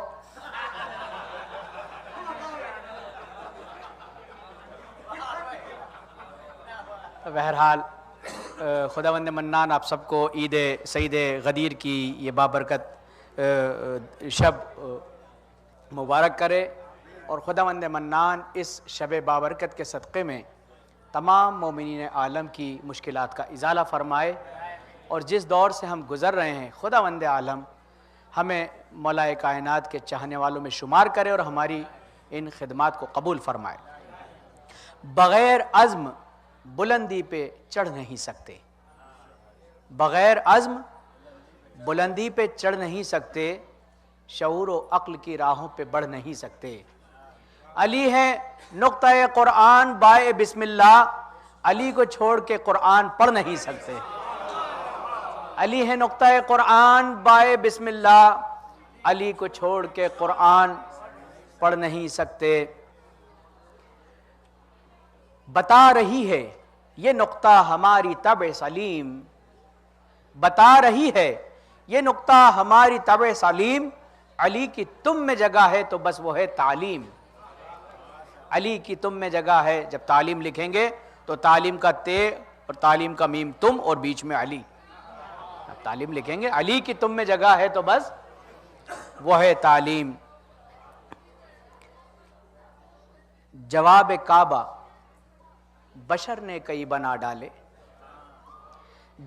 بہرحال خداوند منان آپ سب کو عید سعید غدیر کی یہ بابرکت شب مبارک کرے، اور خداوند منان اس شب بابرکت کے صدقے میں تمام مومنین عالم کی مشکلات کا ازالہ فرمائے، اور جس دور سے ہم گزر رہے ہیں خداوند عالم ہمیں مولا کائنات کے چاہنے والوں میں شمار کرے اور ہماری ان خدمات کو قبول فرمائے۔ بغیر عزم بلندی پہ چڑھ نہیں سکتے، بغیر عزم بلندی پہ چڑھ نہیں سکتے، شعور و عقل کی راہوں پہ بڑھ نہیں سکتے۔ علی ہے نقطہ قرآن بائے بسم اللہ، علی کو چھوڑ کے قرآن پڑھ نہیں سکتے۔ علی ہے نقطہ قرآن بائے بسم اللہ، علی کو چھوڑ کے قرآن پڑھ نہیں سکتے۔ بتا رہی ہے یہ نقطہ ہماری طبع سلیم، بتا رہی ہے یہ نقطہ ہماری طبع سلیم، علی کی تم میں جگہ ہے تو بس وہ ہے تعلیم، علی کی تم میں جگہ ہے۔ جب تعلیم لکھیں گے تو تعلیم کا تے اور تعلیم کا میم تم اور بیچ میں علی، اب تعلیم لکھیں گے علی کی تم میں جگہ ہے تو بس وہ ہے تعلیم۔ جواب کعبہ بشر نے کئی بنا ڈالے،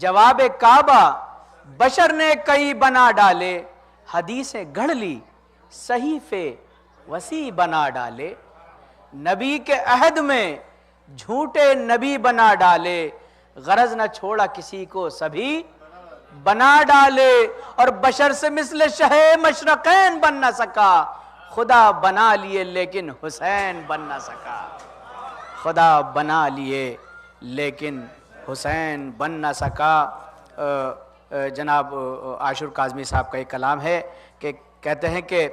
جواب کعبہ بشر نے کئی بنا ڈالے، حدیثیں گھڑ لی صحیفے وسیع بنا ڈالے، نبی کے عہد میں جھوٹے نبی بنا ڈالے، غرض نہ چھوڑا کسی کو سبھی بنا ڈالے، اور بشر سے مثل شہ مشرقین بن نہ سکا، خدا بنا لیے لیکن حسین بن نہ سکا، خدا بنا لیے لیکن حسین بن نہ سکا۔ جناب عاشور کاظمی صاحب کا ایک کلام ہے کہ کہتے ہیں کہ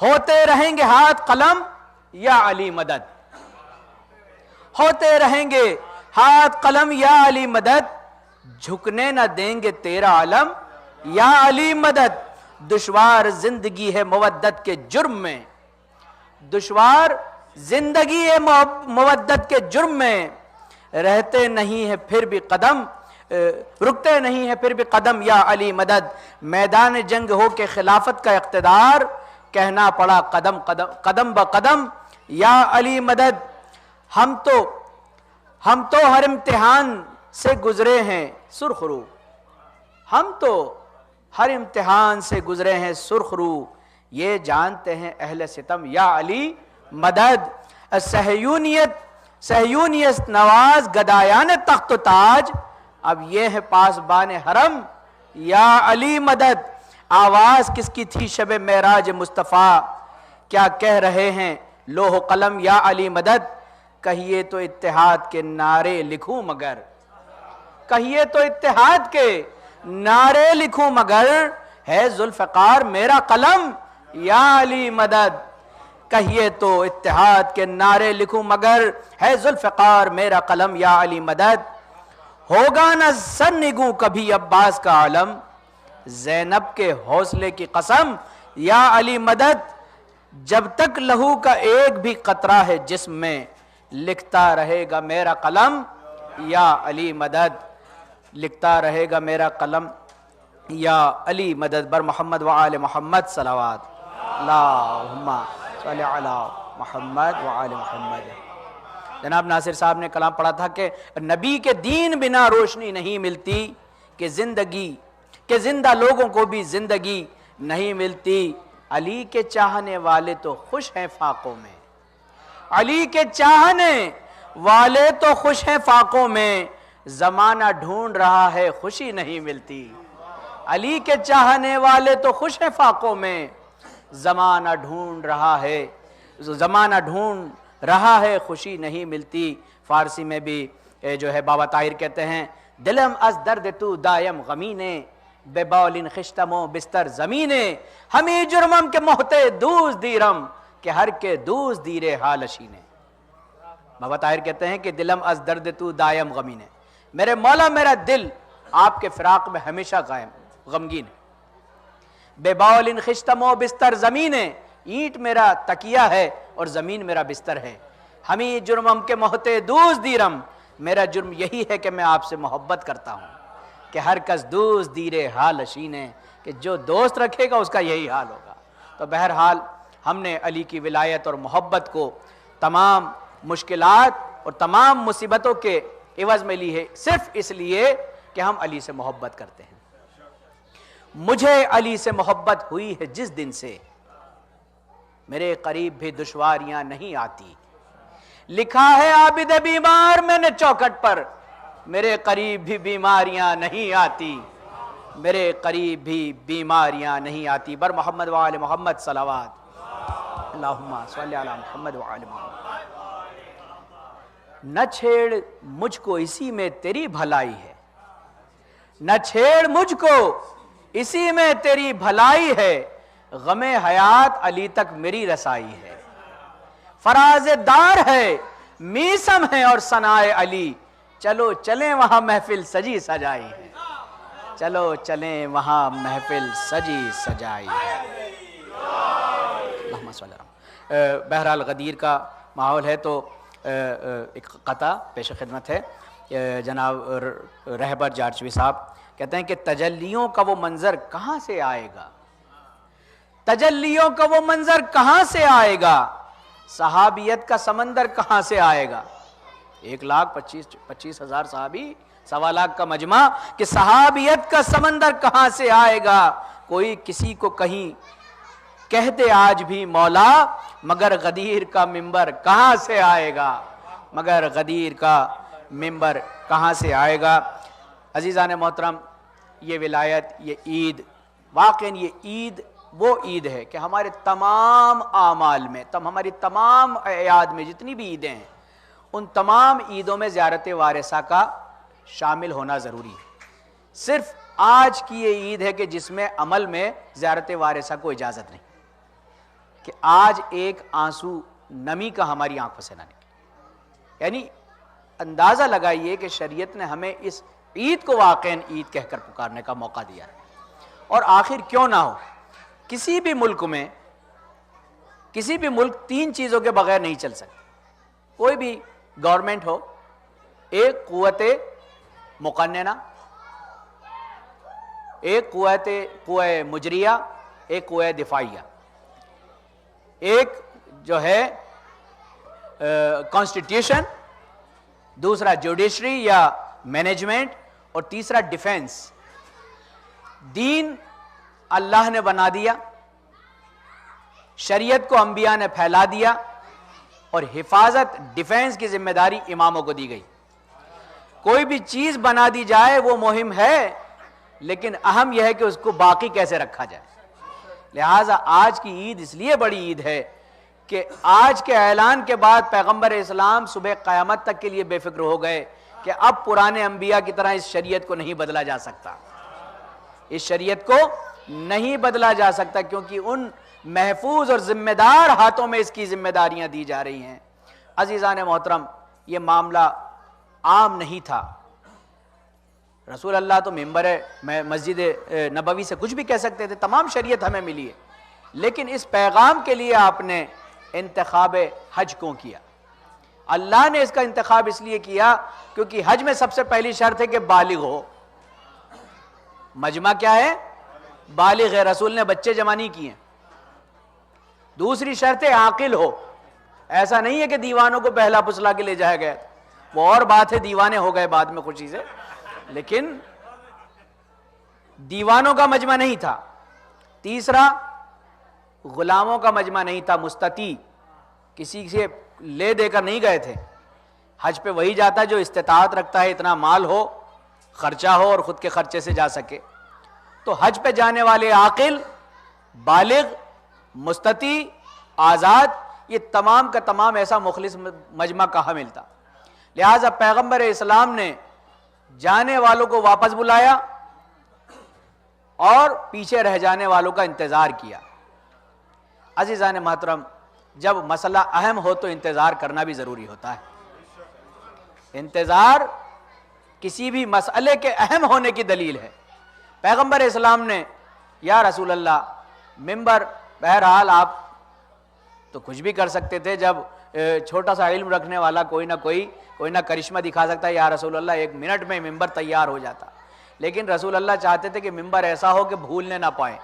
ہوتے رہیں گے ہاتھ قلم یا علی مدد، ہوتے رہیں گے ہاتھ قلم یا علی مدد، جھکنے نہ دیں گے تیرا علم یا علی مدد، دشوار زندگی ہے مودت کے جرم میں، دشوار زندگی ہے مودت کے جرم میں، رہتے نہیں ہیں پھر بھی قدم، رکتے نہیں ہیں پھر بھی قدم یا علی مدد، میدان جنگ ہو کے خلافت کا اقتدار، کہنا پڑا قدم قدم قدم بقدم یا علی مدد، ہم تو ہر امتحان سے گزرے ہیں سرخ رو، ہم تو ہر امتحان سے گزرے ہیں سرخ رو، یہ جانتے ہیں اہل ستم یا علی مدد۔ صہیونیت نواز گدایان تخت و تاج، اب یہ ہے پاسبان حرم یا علی مدد۔ آواز کس کی تھی شب معراج مصطفیٰ، کیا کہہ رہے ہیں لوح و قلم یا علی مدد۔ کہیے تو اتحاد کے نعرے لکھوں مگر، کہیے تو اتحاد کے نعرے لکھوں مگر، ہے ذوالفقار میرا قلم یا علی مدد۔ کہیے تو اتحاد کے نعرے لکھوں مگر، ہے ذوالفقار میرا قلم یا علی مدد۔ ہوگا نہ سر نگوں کبھی عباس کا علم، زینب کے حوصلے کی قسم یا علی مدد۔ جب تک لہو کا ایک بھی قطرہ ہے جسم میں، لکھتا رہے گا میرا قلم یا علی مدد، لکھتا رہے گا میرا قلم یا علی مدد۔ بر محمد وآل محمد صلوات، اللہم صلی علی محمد وآل محمد۔ جناب ناصر صاحب نے کلام پڑھا تھا کہ نبی کے دین بنا روشنی نہیں ملتی، کہ زندہ لوگوں کو بھی زندگی نہیں ملتی۔ علی کے چاہنے والے تو خوش ہیں فاقوں میں، علی کے چاہنے والے تو خوش ہیں فاقوں میں، زمانہ ڈھونڈ رہا ہے خوشی نہیں ملتی۔ علی کے چاہنے والے تو خوش ہیں فاقوں میں، زمانہ ڈھونڈ رہا ہے خوشی نہیں ملتی۔ فارسی میں بھی جو ہے بابا طاہر کہتے ہیں، دلم از درد تو دائم غمینے، بے بولن خشتم و بستر زمینے، ہمیں جرمم کے محتے دوز دیرم، کہ ہر کے دوز دیرے حالشینے۔ بابا طاہر کہتے ہیں کہ دلم از درد تو دائم غمینے، میرے مولا میرا دل آپ کے فراق میں ہمیشہ غمگین ہے۔ بے باولن خشتم و بستر زمینے، اینٹ میرا تکیہ ہے اور زمین میرا بستر ہے۔ ہمیں جرمم کے محتے دوز دیرم، میرا جرم یہی ہے کہ میں آپ سے محبت کرتا ہوں، کہ ہر کس دوز دیرے حال شینے، کہ جو دوست رکھے گا اس کا یہی حال ہوگا۔ تو بہرحال ہم نے علی کی ولایت اور محبت کو تمام مشکلات اور تمام مصیبتوں کے عوض میں لی ہے، صرف اس لیے کہ ہم علی سے محبت کرتے ہیں۔ مجھے علی سے محبت ہوئی ہے جس دن سے، میرے قریب بھی دشواریاں نہیں آتی۔ لکھا ہے عابد بیمار میں نے چوکھٹ پر، میرے قریب بھی بیماریاں نہیں آتی، میرے قریب بھی بیماریاں نہیں آتی۔ بر محمد وآل محمد صلوات، اللہم صلی علی محمد وآل محمد۔ نہ چھیڑ مجھ کو اسی میں تیری بھلائی ہے، نہ چھیڑ مجھ کو اسی میں تیری بھلائی ہے، غم حیات علی تک میری رسائی ہے۔ فراز دار ہے میسم ہے اور ثنائے علی، چلو چلیں وہاں محفل سجی سجائی ہے، چلو چلیں وہاں محفل سجی سجائی ہے۔ اللہم صلی اللہ علیہ وسلم۔ بہرحال غدیر کا ماحول ہے تو ایک قطع پیش خدمت ہے۔ جناب رہبر جارچوی صاحب کہتے ہیں کہ تجلیوں کا وہ منظر کہاں سے آئے گا، تجلیوں کا وہ منظر کہاں سے آئے گا، صحابیت کا سمندر کہاں سے آئے گا۔ 1,25,000 صحابی، 1.25 لاکھ کا مجمع، کہ صحابیت کا سمندر کہاں سے آئے گا۔ کوئی کسی کو کہیں کہتے آج بھی مولا، مگر غدیر کا ممبر کہاں سے آئے گا، مگر غدیر کا ممبر کہاں سے آئے گا۔ عزیزان محترم، یہ ولایت، یہ عید، واقعاً یہ عید وہ عید ہے کہ ہمارے تمام اعمال میں، ہماری تمام اعیاد میں جتنی بھی عیدیں ہیں، ان تمام عیدوں میں زیارت وارثہ کا شامل ہونا ضروری ہے۔ صرف آج کی یہ عید ہے کہ جس میں عمل میں زیارت وارثہ کو اجازت نہیں، کہ آج ایک آنسو نمی کا ہماری آنکھوں سے نہ نکلے۔ یعنی اندازہ لگائیے کہ شریعت نے ہمیں اس عید کو واقعاً عید کہہ کر پکارنے کا موقع دیا ہے۔ اور آخر کیوں نہ ہو، کسی بھی ملک میں، کسی بھی ملک 3 چیزوں کے بغیر نہیں چل سکتا۔ کوئی بھی گورنمنٹ ہو، ایک قوت مقننہ، ایک قوہ مجریہ، ایک قوہ دفاعیہ، ایک جو ہے کانسٹیٹیوشن، دوسرا جوڈیشری یا مینجمنٹ، اور تیسرا ڈیفنس۔ دین اللہ نے بنا دیا، شریعت کو انبیاء نے پھیلا دیا، اور حفاظت ڈیفنس کی ذمہ داری اماموں کو دی گئی۔ کوئی بھی چیز بنا دی جائے وہ مہم ہے، لیکن اہم یہ ہے کہ اس کو باقی کیسے رکھا جائے۔ لہٰذا آج کی عید اس لیے بڑی عید ہے کہ آج کے اعلان کے بعد پیغمبر اسلام صبح قیامت تک کے لیے بے فکر ہو گئے کہ اب پرانے انبیاء کی طرح اس شریعت کو نہیں بدلا جا سکتا، اس شریعت کو نہیں بدلا جا سکتا، کیونکہ ان محفوظ اور ذمہ دار ہاتھوں میں اس کی ذمہ داریاں دی جا رہی ہیں۔ عزیزان محترم، یہ معاملہ عام نہیں تھا۔ رسول اللہ تو ممبر مسجد نبوی سے کچھ بھی کہہ سکتے تھے، تمام شریعت ہمیں ملی ہے، لیکن اس پیغام کے لیے آپ نے انتخاب حج کیوں کیا؟ اللہ نے اس کا انتخاب اس لیے کیا کیونکہ حج میں سب سے پہلی شرط ہے کہ بالغ ہو۔ مجمع کیا ہے؟ بالغ ہے، رسول نے بچے جمع نہیں کیے۔ دوسری شرط ہے عاقل ہو، ایسا نہیں ہے کہ دیوانوں کو بہلا پسلا کے لے جایا گیا، وہ اور بات ہے، دیوانے ہو گئے بعد میں خوشی سے، لیکن دیوانوں کا مجمع نہیں تھا۔ تیسرا، غلاموں کا مجمع نہیں تھا، مستطیع، کسی سے لے دے کر نہیں گئے تھے۔ حج پہ وہی جاتا جو استطاعت رکھتا ہے، اتنا مال ہو، خرچہ ہو اور خود کے خرچے سے جا سکے۔ تو حج پہ جانے والے عاقل، بالغ، مستطیع، آزاد، یہ تمام کا تمام ایسا مخلص مجمع کہاں ملتا؟ لہٰذا پیغمبر اسلام نے جانے والوں کو واپس بلایا اور پیچھے رہ جانے والوں کا انتظار کیا۔ عزیزان محترم، جب مسئلہ اہم ہو تو انتظار کرنا بھی ضروری ہوتا ہے۔ انتظار کسی بھی مسئلے کے اہم ہونے کی دلیل ہے۔ پیغمبر اسلام نے یا رسول اللہ ممبر، بہرحال آپ تو کچھ بھی کر سکتے تھے، جب چھوٹا سا علم رکھنے والا کوئی نہ کرشمہ دکھا سکتا ہے، یا رسول اللہ 1 منٹ میں ممبر تیار ہو جاتا، لیکن رسول اللہ چاہتے تھے کہ ممبر ایسا ہو کہ بھولنے نہ پائیں،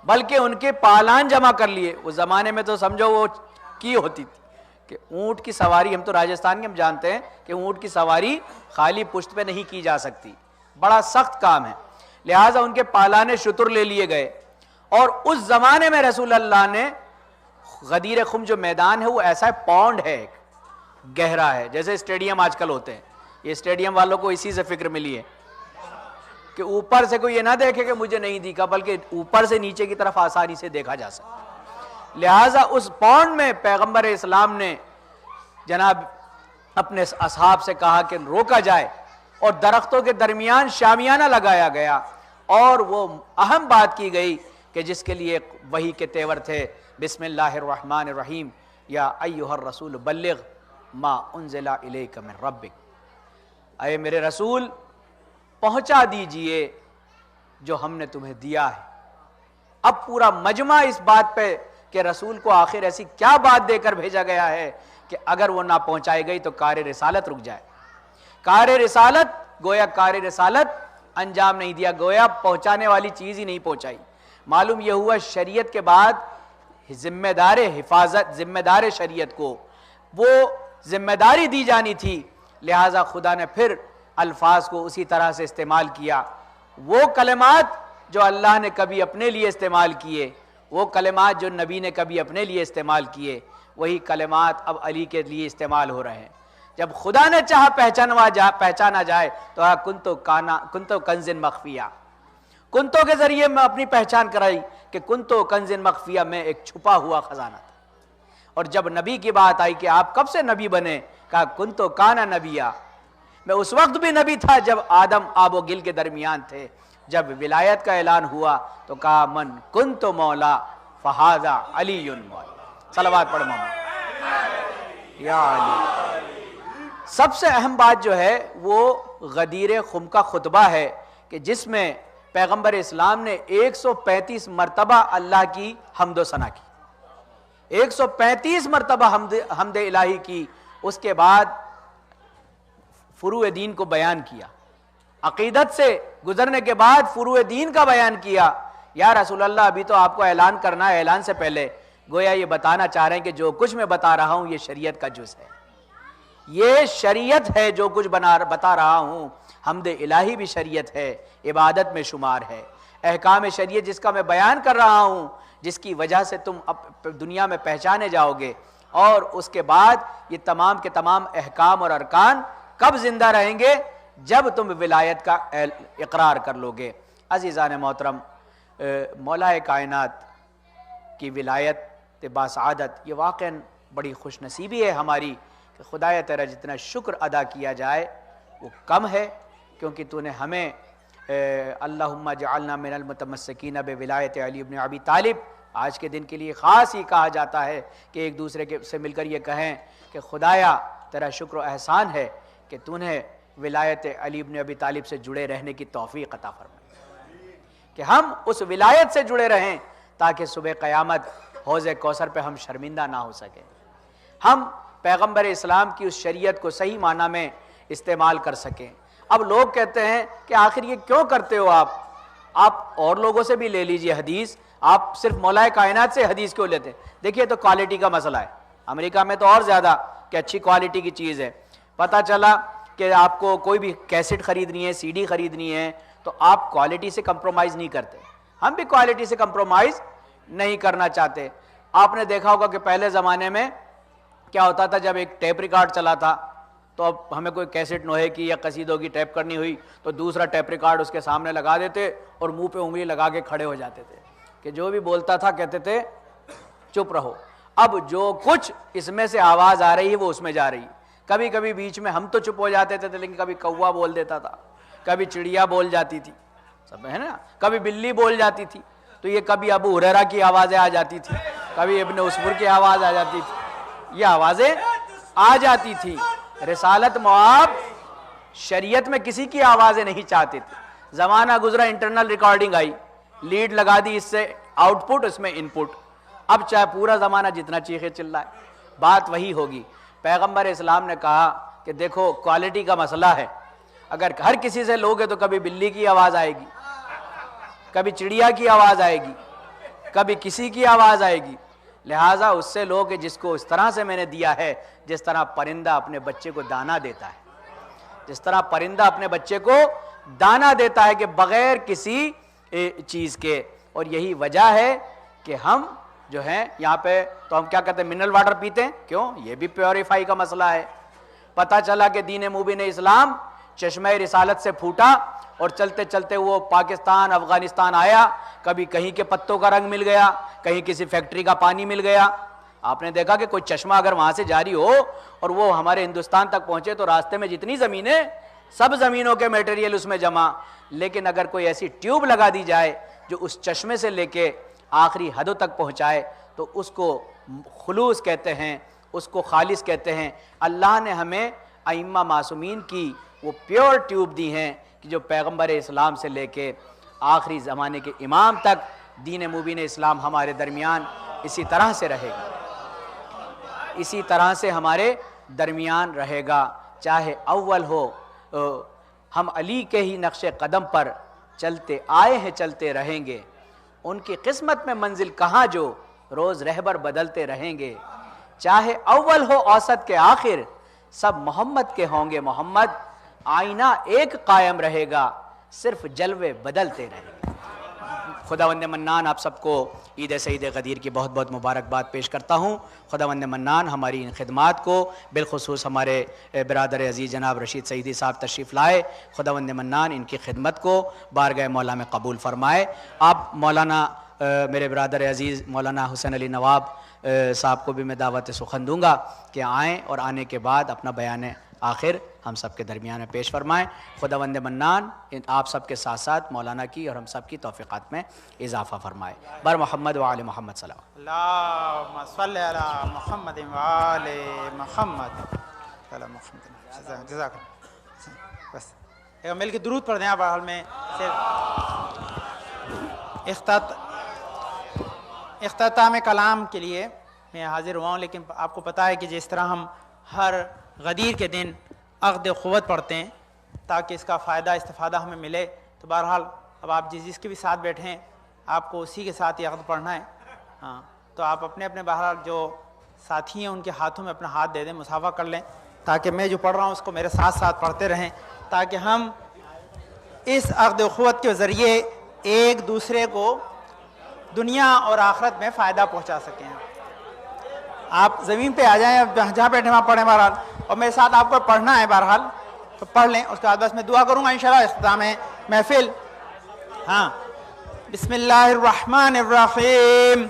بلکہ ان کے پالان جمع کر لیے۔ اس زمانے میں تو سمجھو وہ کی ہوتی تھی کہ اونٹ کی سواری، ہم تو راجستھان کے ہم جانتے ہیں کہ اونٹ کی سواری خالی پشت پہ نہیں کی جا سکتی، بڑا سخت کام ہے، لہٰذا ان کے پالانے شتر لے لیے گئے۔ اور اس زمانے میں رسول اللہ نے غدیر خم جو میدان ہے وہ ایسا پونڈ ہے، ایک گہرا ہے، جیسے اسٹیڈیم آج کل ہوتے ہیں، یہ اسٹیڈیم والوں کو اسی سے فکر ملی ہے کہ اوپر سے کوئی یہ نہ دیکھے کہ مجھے نہیں دکھا، بلکہ اوپر سے نیچے کی طرف آسانی سے دیکھا جا سکتا۔ لہٰذا اس پونڈ میں پیغمبر اسلام نے جناب اپنے اصحاب سے کہا کہ روکا جائے، اور درختوں کے درمیان شامیانہ لگایا گیا، اور وہ اہم بات کی گئی کہ جس کے لیے وحی کے تیور تھے، بسم اللہ الرحمن الرحیم، یا ایھا الرسول بلغ ما انزل الیک من ربک، اے میرے رسول پہنچا دیجئے جو ہم نے تمہیں دیا ہے۔ اب پورا مجمع اس بات پہ کہ رسول کو آخر ایسی کیا بات دے کر بھیجا گیا ہے کہ اگر وہ نہ پہنچائی گئی تو کار رسالت رک جائے۔ کار رسالت، گویا کار رسالت انجام نہیں دیا، گویا پہنچانے والی چیز ہی نہیں پہنچائی۔ معلوم یہ ہوا شریعت کے بعد ذمہ دار حفاظت، ذمہ دار شریعت کو وہ ذمہ داری دی جانی تھی، لہٰذا خدا نے پھر الفاظ کو اسی طرح سے استعمال کیا۔ وہ کلمات جو اللہ نے کبھی اپنے لیے استعمال کیے، وہ کلمات جو نبی نے کبھی اپنے لیے استعمال کیے، وہی کلمات اب علی کے لیے استعمال ہو رہے ہیں۔ جب خدا نے چاہا پہچانا جائے تو کنتو کنز مخفیہ، کنتو کے ذریعے میں اپنی پہچان کرائی کہ کنتو کنز مخفیہ، میں ایک چھپا ہوا خزانہ تھا۔ اور جب نبی کی بات آئی کہ آپ کب سے نبی بنے، کہا کنتو کانا نبیہ، میں اس وقت بھی نبی تھا جب آدم آب و گل کے درمیان تھے۔ جب ولایت کا اعلان ہوا تو کہا من کنتو مولا فہذا علی مولا۔ صلوات پڑھ محمد یا علی۔ سب سے اہم بات جو ہے وہ غدیر خم کا خطبہ ہے کہ جس میں پیغمبر اسلام نے 135 مرتبہ اللہ کی حمد و ثنا کی، 135 مرتبہ حمد الہی کی۔ اس کے بعد فروع دین کو بیان کیا، عقیدت سے گزرنے کے بعد فروع دین کا بیان کیا۔ یا رسول اللہ ابھی تو آپ کو اعلان کرنا ہے، اعلان سے پہلے گویا یہ بتانا چاہ رہے ہیں کہ جو کچھ میں بتا رہا ہوں یہ شریعت کا جز ہے، یہ شریعت ہے جو کچھ بتا رہا ہوں، حمد الہی بھی شریعت ہے، عبادت میں شمار ہے، احکام شریعت جس کا میں بیان کر رہا ہوں، جس کی وجہ سے تم دنیا میں پہچانے جاؤ گے، اور اس کے بعد یہ تمام کے تمام احکام اور ارکان کب زندہ رہیں گے؟ جب تم ولایت کا اقرار کر لو گے۔ عزیزان محترم، مولا کائنات کی ولایت باسعادت یہ واقعاً بڑی خوش نصیبی ہے ہماری کہ خدایا تیرا جتنا شکر ادا کیا جائے وہ کم ہے، کیونکہ تو نے ہمیں اللہم جعلنا من المتمسکین بولایت علی بن ابی طالب، آج کے دن کے لیے خاص ہی کہا جاتا ہے کہ ایک دوسرے سے مل کر یہ کہیں کہ خدایا تیرا شکر و احسان ہے کہ تو نے ولایت علی بن ابی طالب سے جڑے رہنے کی توفیق عطا فرمائی، کہ ہم اس ولایت سے جڑے رہیں تاکہ صبح قیامت حوض کوثر پہ ہم شرمندہ نہ ہو سکیں، ہم پیغمبر اسلام کی اس شریعت کو صحیح معنی میں استعمال کر سکیں۔ اب لوگ کہتے ہیں کہ آخر یہ کیوں کرتے ہو آپ اور لوگوں سے بھی لے لیجئے حدیث، آپ صرف مولا کائنات سے حدیث کیوں لیتے ہیں؟ دیکھیے تو کوالٹی کا مسئلہ ہے، امریکہ میں تو اور زیادہ کہ اچھی کوالٹی کی چیز ہے، پتہ چلا کہ آپ کو کوئی بھی کیسٹ خریدنی ہے، سی ڈی خریدنی ہے تو آپ کوالٹی سے کمپرومائز نہیں کرتے، ہم بھی کوالٹی سے کمپرومائز نہیں کرنا چاہتے۔ آپ نے دیکھا ہوگا کہ پہلے زمانے میں کیا ہوتا تھا، جب ایک ٹیپ ریکارڈ چلا تھا تو اب ہمیں کوئی کیسٹ نوحے کی یا قصیدوں کی ٹیپ کرنی ہوئی تو دوسرا ٹیپ ریکارڈ اس کے سامنے لگا دیتے اور منہ پہ انگلی لگا کے کھڑے ہو جاتے تھے کہ جو بھی بولتا تھا کہتے تھے چپ رہو۔ اب جو کچھ اس میں سے آواز آ رہی ہے وہ اس میں جا رہی ہے، کبھی کبھی بیچ میں ہم تو چپ ہو جاتے تھے لیکن کبھی کوا بول دیتا تھا، کبھی چڑیا بول جاتی تھی، سب ہے نا، کبھی بلی بول جاتی تھی، تو یہ کبھی ابو ہریرہ کی آوازیں آ جاتی تھی، کبھی ابن عصفور کی آواز آ جاتی تھی، یہ آوازیں آ جاتی تھی۔ رسالت مواب شریعت میں کسی کی آوازیں نہیں چاہتے تھے، زمانہ گزرا انٹرنل ریکارڈنگ آئی، لیڈ لگا دی، اس سے آؤٹ پٹ اس میں ان پٹ، اب چاہے پورا زمانہ جتنا چیخے چلائے بات وہی ہوگی۔ پیغمبر اسلام نے کہا کہ دیکھو کوالٹی کا مسئلہ ہے، اگر ہر کسی سے لوگے تو کبھی بلی کی آواز آئے گی، کبھی چڑیا کی آواز آئے گی، کبھی کسی کی آواز آئے گی، لہٰذا اس سے لو کہ جس کو اس طرح سے میں نے دیا ہے، جس طرح پرندہ اپنے بچے کو دانا دیتا ہے، جس طرح پرندہ اپنے بچے کو دانا دیتا ہے کہ بغیر کسی چیز کے، اور یہی وجہ ہے کہ ہم جو ہیں یہاں پہ تو ہم کیا کہتے ہیں منرل واٹر پیتے ہیں، کیوں؟ یہ بھی پیوریفائی کا مسئلہ ہے۔ پتہ چلا کہ دین مبین اسلام چشمہ رسالت سے پھوٹا اور چلتے چلتے وہ پاکستان افغانستان آیا، کبھی کہیں کے پتوں کا رنگ مل گیا، کہیں کسی فیکٹری کا پانی مل گیا۔ آپ نے دیکھا کہ کوئی چشمہ اگر وہاں سے جاری ہو اور وہ ہمارے ہندوستان تک پہنچے تو راستے میں جتنی زمینیں، سب زمینوں کے میٹیریل اس میں جمع، لیکن اگر کوئی ایسی ٹیوب لگا دی جائے جو اس چشمے سے لے کے آخری حدوں تک پہنچائے تو اس کو خلوص کہتے ہیں، اس کو خالص کہتے ہیں۔ اللہ نے ہمیں ائمہ معصومین کی وہ پیور ٹیوب دی ہیں کہ جو پیغمبر اسلام سے لے کے آخری زمانے کے امام تک دین مبین اسلام ہمارے درمیان اسی طرح سے رہے گا، اسی طرح سے ہمارے درمیان رہے گا، چاہے اول ہو۔ ہم علی کے ہی نقش قدم پر چلتے آئے ہیں، چلتے رہیں گے، ان کی قسمت میں منزل کہاں جو روز رہبر بدلتے رہیں گے، چاہے اول ہو اوسط کے آخر، سب محمد کے ہوں گے محمد، آئینہ ایک قائم رہے گا، صرف جلوے بدلتے رہیں گے۔ خداوند منان آپ سب کو عید سعید غدیر کی بہت بہت مبارکباد پیش کرتا ہوں۔ خداوند منان ہماری ان خدمات کو، بالخصوص ہمارے برادر عزیز جناب رشید سعیدی صاحب تشریف لائے، خداوند منان ان کی خدمت کو بارگاہ مولا میں قبول فرمائے۔ آپ مولانا میرے برادر عزیز مولانا حسین علی نواب صاحب کو بھی میں دعوت سخن دوں گا کہ آئیں اور آنے کے بعد اپنا بیان آخر ہم سب کے درمیان میں پیش فرمائیں۔ خداوند منان آپ سب کے ساتھ ساتھ مولانا کی اور ہم سب کی توفیقات میں اضافہ فرمائے۔ بر محمد و آل محمد صلی اللہ اللہم صلی علی محمد و آل محمد علی محمد۔ جزاک اللہ۔ بس ایک مل کے درود پڑھ دیں آپ حال میں اختتام کلام کے لیے میں حاضر ہوا ہوں، لیکن آپ کو پتہ ہے کہ جس طرح ہم ہر غدیر کے دن عقد قوت پڑھتے ہیں تاکہ اس کا فائدہ استفادہ ہمیں ملے، تو بہرحال اب آپ جس کے بھی ساتھ بیٹھے ہیں آپ کو اسی کے ساتھ یہ عقد پڑھنا ہے، ہاں تو آپ اپنے اپنے بہرحال جو ساتھی ہیں ان کے ہاتھوں میں اپنا ہاتھ دے دیں، مصافحہ کر لیں تاکہ میں جو پڑھ رہا ہوں اس کو میرے ساتھ ساتھ پڑھتے رہیں، تاکہ ہم اس عقد اخوت کے ذریعے ایک دوسرے کو دنیا اور آخرت میں فائدہ پہنچا سکیں۔ آپ زمین پہ آ جائیں، اب جہاں بیٹھے وہاں پڑھیں بہرحال، اور میرے ساتھ آپ کو پڑھنا ہے بہرحال، تو پڑھ لیں، اس کے بعد بس میں دعا کروں گا انشاءاللہ اختتام محفل۔ ہاں، بسم اللہ الرحمن الرحیم۔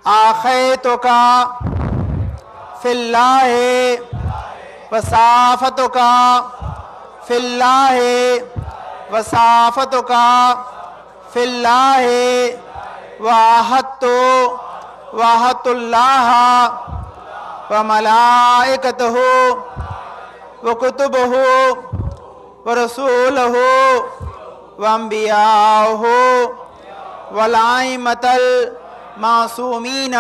آخیتک فی اللہ وصافتک فی اللہ وصافتک فی اللہ وعہدت اللہ وملائکتہ وکتبہ ورسولہ وانبیاءہ والائمۃ المعصومین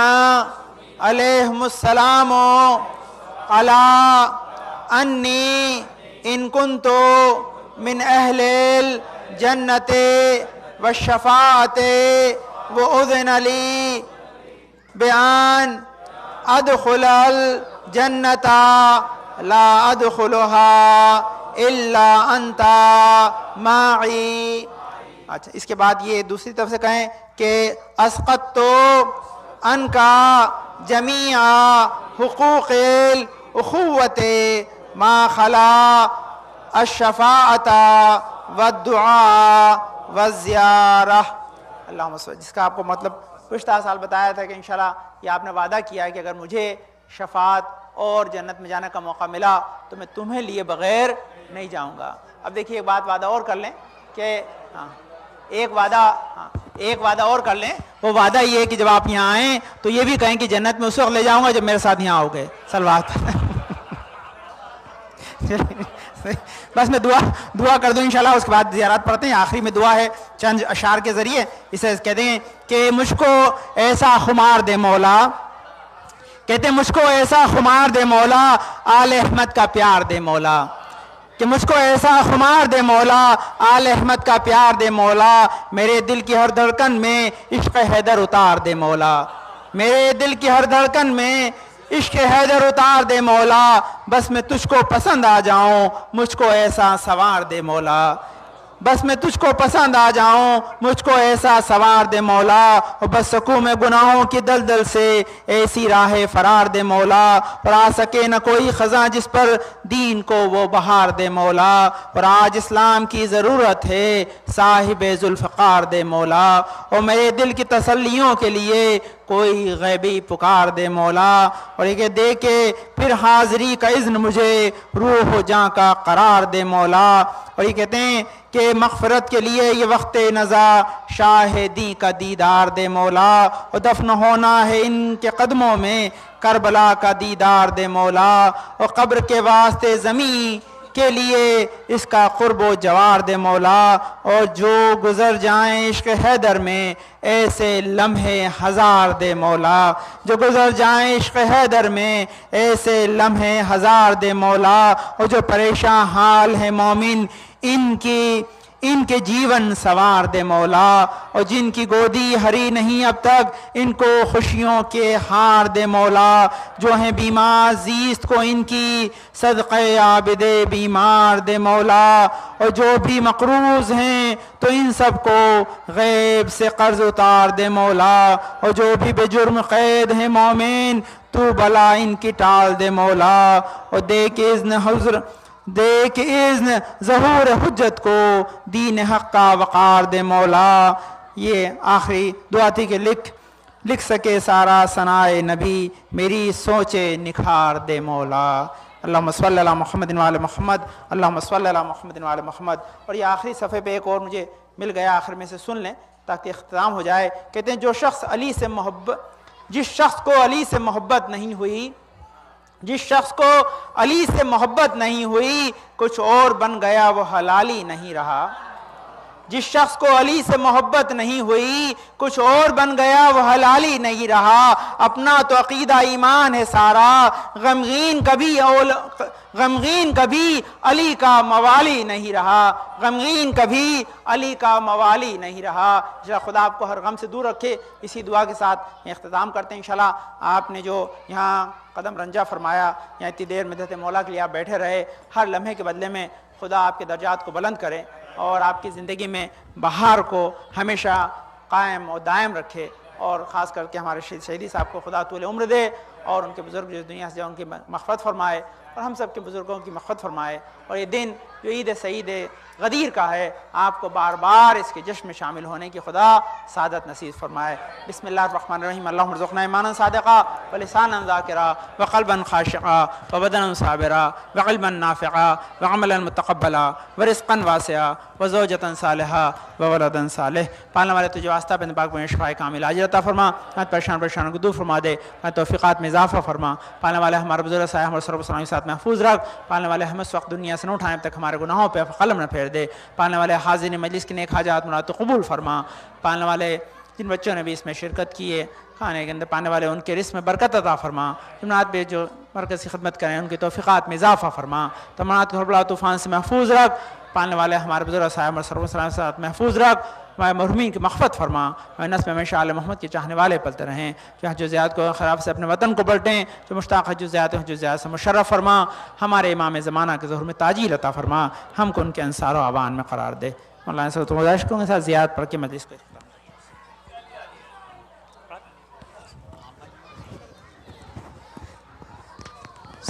علیہم السلام علی انی ان کنت من اہل الجنۃ والشفاعۃ وأذن لی بأن ادخل الجنۃ لا ادخلها الا انت معی۔ اچھا، اس کے بعد یہ دوسری طرف سے کہیں کہ اسقطت عنکا جمیع حقوق الاخوۃ ما خلا الشفاعۃ والدعاء والزیارہ۔ اللہم صل، جس کا آپ کو مطلب گزشتہ سال بتایا تھا کہ انشاءاللہ یہ آپ نے وعدہ کیا ہے کہ اگر مجھے شفاعت اور جنت میں جانے کا موقع ملا تو میں تمہیں لیے بغیر نہیں جاؤں گا۔ اب دیکھیے ایک بات وعدہ اور کر لیں کہ ایک وعدہ اور کر لیں، وہ وعدہ یہ ہے کہ جب آپ یہاں آئیں تو یہ بھی کہیں کہ جنت میں اس وقت لے جاؤں گا جب میرے ساتھ یہاں آؤ گے۔ صلوات بس میں دعا کر دوں انشاءاللہ، اس کے بعد زیارات پڑھتے ہیں۔ آخری میں دعا ہے چند اشعار کے ذریعے، اسے کہتے ہیں کہ مجھ کو ایسا خمار دے مولا، کہتے ہیں مجھ کو ایسا خمار دے مولا، آل احمد کا پیار دے مولا، کہ مجھ کو ایسا خمار دے مولا، آل احمد کا پیار دے مولا، میرے دل کی ہر دھڑکن میں عشق حیدر اتار دے مولا، میرے دل کی ہر دھڑکن میں عشق حیدر اتار دے مولا، بس میں تجھ کو پسند آ جاؤں، مجھ کو ایسا سوار دے مولا، بس میں تجھ کو پسند آ جاؤں، مجھ کو ایسا سوار دے مولا، اور بس سکوں میں گناہوں کی دلدل سے ایسی راہ فرار دے مولا، اور آ سکے نہ کوئی خزاں جس پر دین کو وہ بہار دے مولا، اور آج اسلام کی ضرورت ہے صاحب ذوالفقار دے مولا، اور میرے دل کی تسلیوں کے لیے کوئی غیبی پکار دے مولا، اور یہ دے کے پھر حاضری کا اذن مجھے روح و جاں کا قرار دے مولا، اور یہ کہتے ہیں کہ مغفرت کے لیے یہ وقت نزا شاہدی کا دیدار دے مولا، اور دفن ہونا ہے ان کے قدموں میں کربلا کا دیدار دے مولا، اور قبر کے واسطے زمین کے لیے اس کا قرب و جوار دے مولا، اور جو گزر جائیں عشق حیدر میں ایسے لمحے ہزار دے مولا، جو گزر جائیں عشق حیدر میں ایسے لمحے ہزار دے مولا، اور جو پریشان حال ہے مومن ان کے جیون سوار دے مولا، اور جن کی گودی ہری نہیں اب تک ان کو خوشیوں کے ہار دے مولا، جو ہیں بیمار زیست کو ان کی صدقہ عابد بیمار دے مولا، اور جو بھی مقروض ہیں تو ان سب کو غیب سے قرض اتار دے مولا، اور جو بھی بے جرم قید ہیں مومن تو بلا ان کی ٹال دے مولا، اور دے کہ اذن ظہور حجت کو دین حق کا وقار دے مولا۔ یہ آخری دعا تھی کہ لکھ سکے سارا ثنائے نبی، میری سوچے نکھار دے مولا۔ اللہم صلی علی محمد وعلی محمد، اللہم صلی علی محمد وعلی محمد۔ اور یہ آخری صفحے پہ ایک اور مجھے مل گیا، آخر میں سے سن لیں تاکہ اختتام ہو جائے۔ کہتے ہیں جس شخص کو علی سے محبت نہیں ہوئی، جس شخص کو علی سے محبت نہیں ہوئی، کچھ اور بن گیا وہ حلالی نہیں رہا، جس شخص کو علی سے محبت نہیں ہوئی کچھ اور بن گیا وہ حلالی نہیں رہا، اپنا تو عقیدہ ایمان ہے سارا، غمگین کبھی علی کا موالی نہیں رہا، غمگین کبھی علی کا موالی نہیں رہا۔ انشاءاللہ خدا آپ کو ہر غم سے دور رکھے۔ اسی دعا کے ساتھ اختتام کرتے ہیں انشاءاللہ۔ آپ نے جو یہاں قدم رنجہ فرمایا، یہاں اتنی دیر مدحت مولا کے لیے آپ بیٹھے رہے، ہر لمحے کے بدلے میں خدا آپ کے درجات کو بلند کرے اور آپ کی زندگی میں بہار کو ہمیشہ قائم و دائم رکھے، اور خاص کر کے ہمارے شہیدی صاحب کو خدا طول عمر دے اور ان کے بزرگ جو دنیا سے جائے ان کی مغفرت فرمائے، اور ہم سب کے بزرگوں کی مغفرت فرمائے، اور یہ دن جو عید سعید غدیر کا ہے آپ کو بار بار اس کے جشن میں شامل ہونے کی خدا سعادت نصیب فرمائے۔ بسم اللہ الرحمن الرحیم۔ اللہم ارزقنا ایمانا صادقا ولسانا ذاکرا وقلبا خاشعا وبدنا صابرا وعلما نافعا وعملا متقبلا ورزقا واسعا وزوجتا صالحا وولدا صالح۔ پالنے والے تجھے واسطہ بند پاک میں شفاء کامل عاجل عطا فرما، پریشانوں کو دور فرما دے، توفیقات میں اضافہ فرما۔ پالنے والے ہمارے بزرگ صاحب ہمارے سرب سلامی ساتھ محفوظ رکھ۔ پالنے والے ہم اس وقت دنیا سے نہ اٹھائیں تک ہمارے گناہوں پہ قلم نہ پھیر دے۔ پالنے والے حاضرین مجلس کی نیک حاجات مراد قبول فرما۔ پالنے والے جن بچوں نے بھی اس میں شرکت کی ہے کھانے کے اندر، پانے والے ان کے رزق میں برکت عطا فرما۔ جماعت بھی جو مرکز کی خدمت کریں ان کی توفیقات میں اضافہ فرما۔ تمنات کو بلا طوفان سے محفوظ رکھ۔ پالنے والے ہمارے بزرگ صاحب اور سرور سلام کے ساتھ محفوظ رکھ۔ ہمارے مرحومین کی مغفرت فرما۔ ہمارے نسل میں ہمیشہ آل محمد کے چاہنے والے پلتے رہیں، جو حجوزیات کو خراب سے اپنے وطن کو پلٹیں، جو مشتاق حجوزیات سے مشرف فرما۔ ہمارے امام زمانہ کے ظہور میں تاجیل عطا فرما، ہم کو ان کے انصار و اعوان میں قرار دے۔ مولانا صاحب تو گزارشوں کے ساتھ زیارت پڑھ کے مجلس کو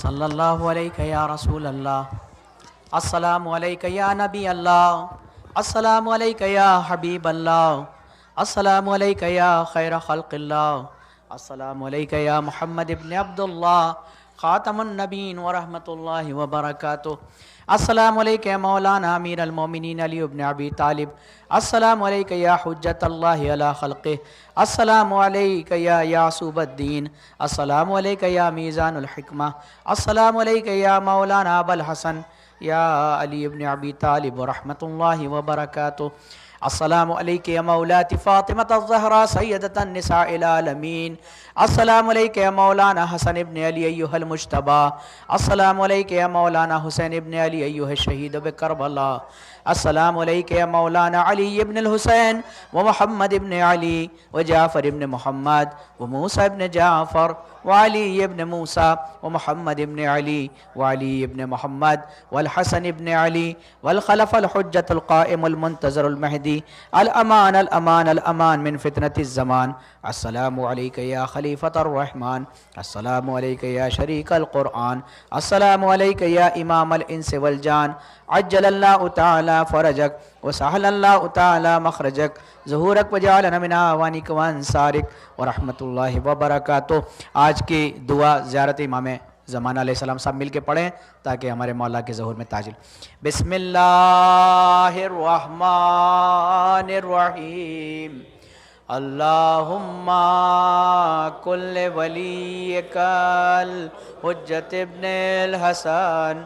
صلی اللہ علیہ یا رسول اللہ، السلام علیکہ یا نبی اللہ، السلام علیکہ یا حبیب اللہ، السلام علیکہ یا خیر خلق اللہ، السلام علیکہ یا محمد ابن عبداللہ خاتم النبین ورحمۃ اللہ وبرکاتہ، السلام علیکہ یا مولانا امیر المومنین علی ابن ابی طالب، السلام علیکہ یا حجت اللہ علی خلقہ، السلام علیکہ یا یعصوب الدین، السلام علیکہ یا میزان الحکمہ، السلام علیکہ یا مولانا ابو الحسن یا علی ابن ابی طالب ورحمۃ اللہ وبرکاتہ، السلام علیکہ یا مولاتی فاطمۃ الزہرا سیدۃ النساء العالمین، السلام علیکہ یا مولانا حسن ابن علی ایہا المجتبی، السلام علیکہ یا مولانا حسین ابن علی ایہا الشہید بکربلا، السلام علیکہ یا مولانا علی ابن الحسین ومحمد ابن علی وجعفر ابن محمد وموسیٰ ابن جعفر وعلی ابن موسیٰ ومحمد ابن علی وعلی ابن محمد والحسن ابن علی والخلف الحجت القائم المنتظر المہدی الامان الامان الامان من فتنة الزمان، السلام علیکہ یا خلیفۃ الرحمن، السلام علیکہ یا شریک القرآن، السلام علیکہ یا امام الانس والجان، عجل اللہ تعالی فرجک وسہل اللہ تعالی مخرجک، ظہورک وجعلنا من آوانک وانصارک ورحمۃ اللہ وبرکاتہ۔ آج کی دعا زیارت امام زمانہ علیہ السلام صاحب مل کے پڑھیں تاکہ ہمارے مولا کے ظہور میں تاجل۔ بسم اللہ الرحمن الرحیم، اللہم کل ولیک الحجت ابن الحسن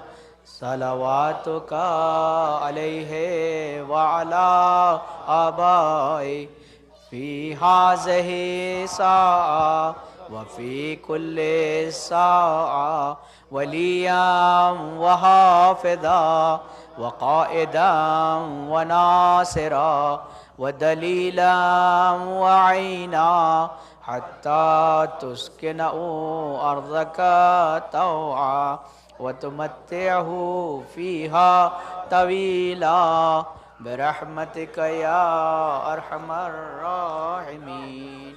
صلواتک علیہ وعلا آبائی فی ہذہ ساعہ وفی کل ساعہ ولییا وحافظا وقائدا وناصرا ودلیلا وعینا حتی تسکنعوا ارضک طوعا وتمتعہ فیہا طویلا برحمتک یا ارحم الراحمین۔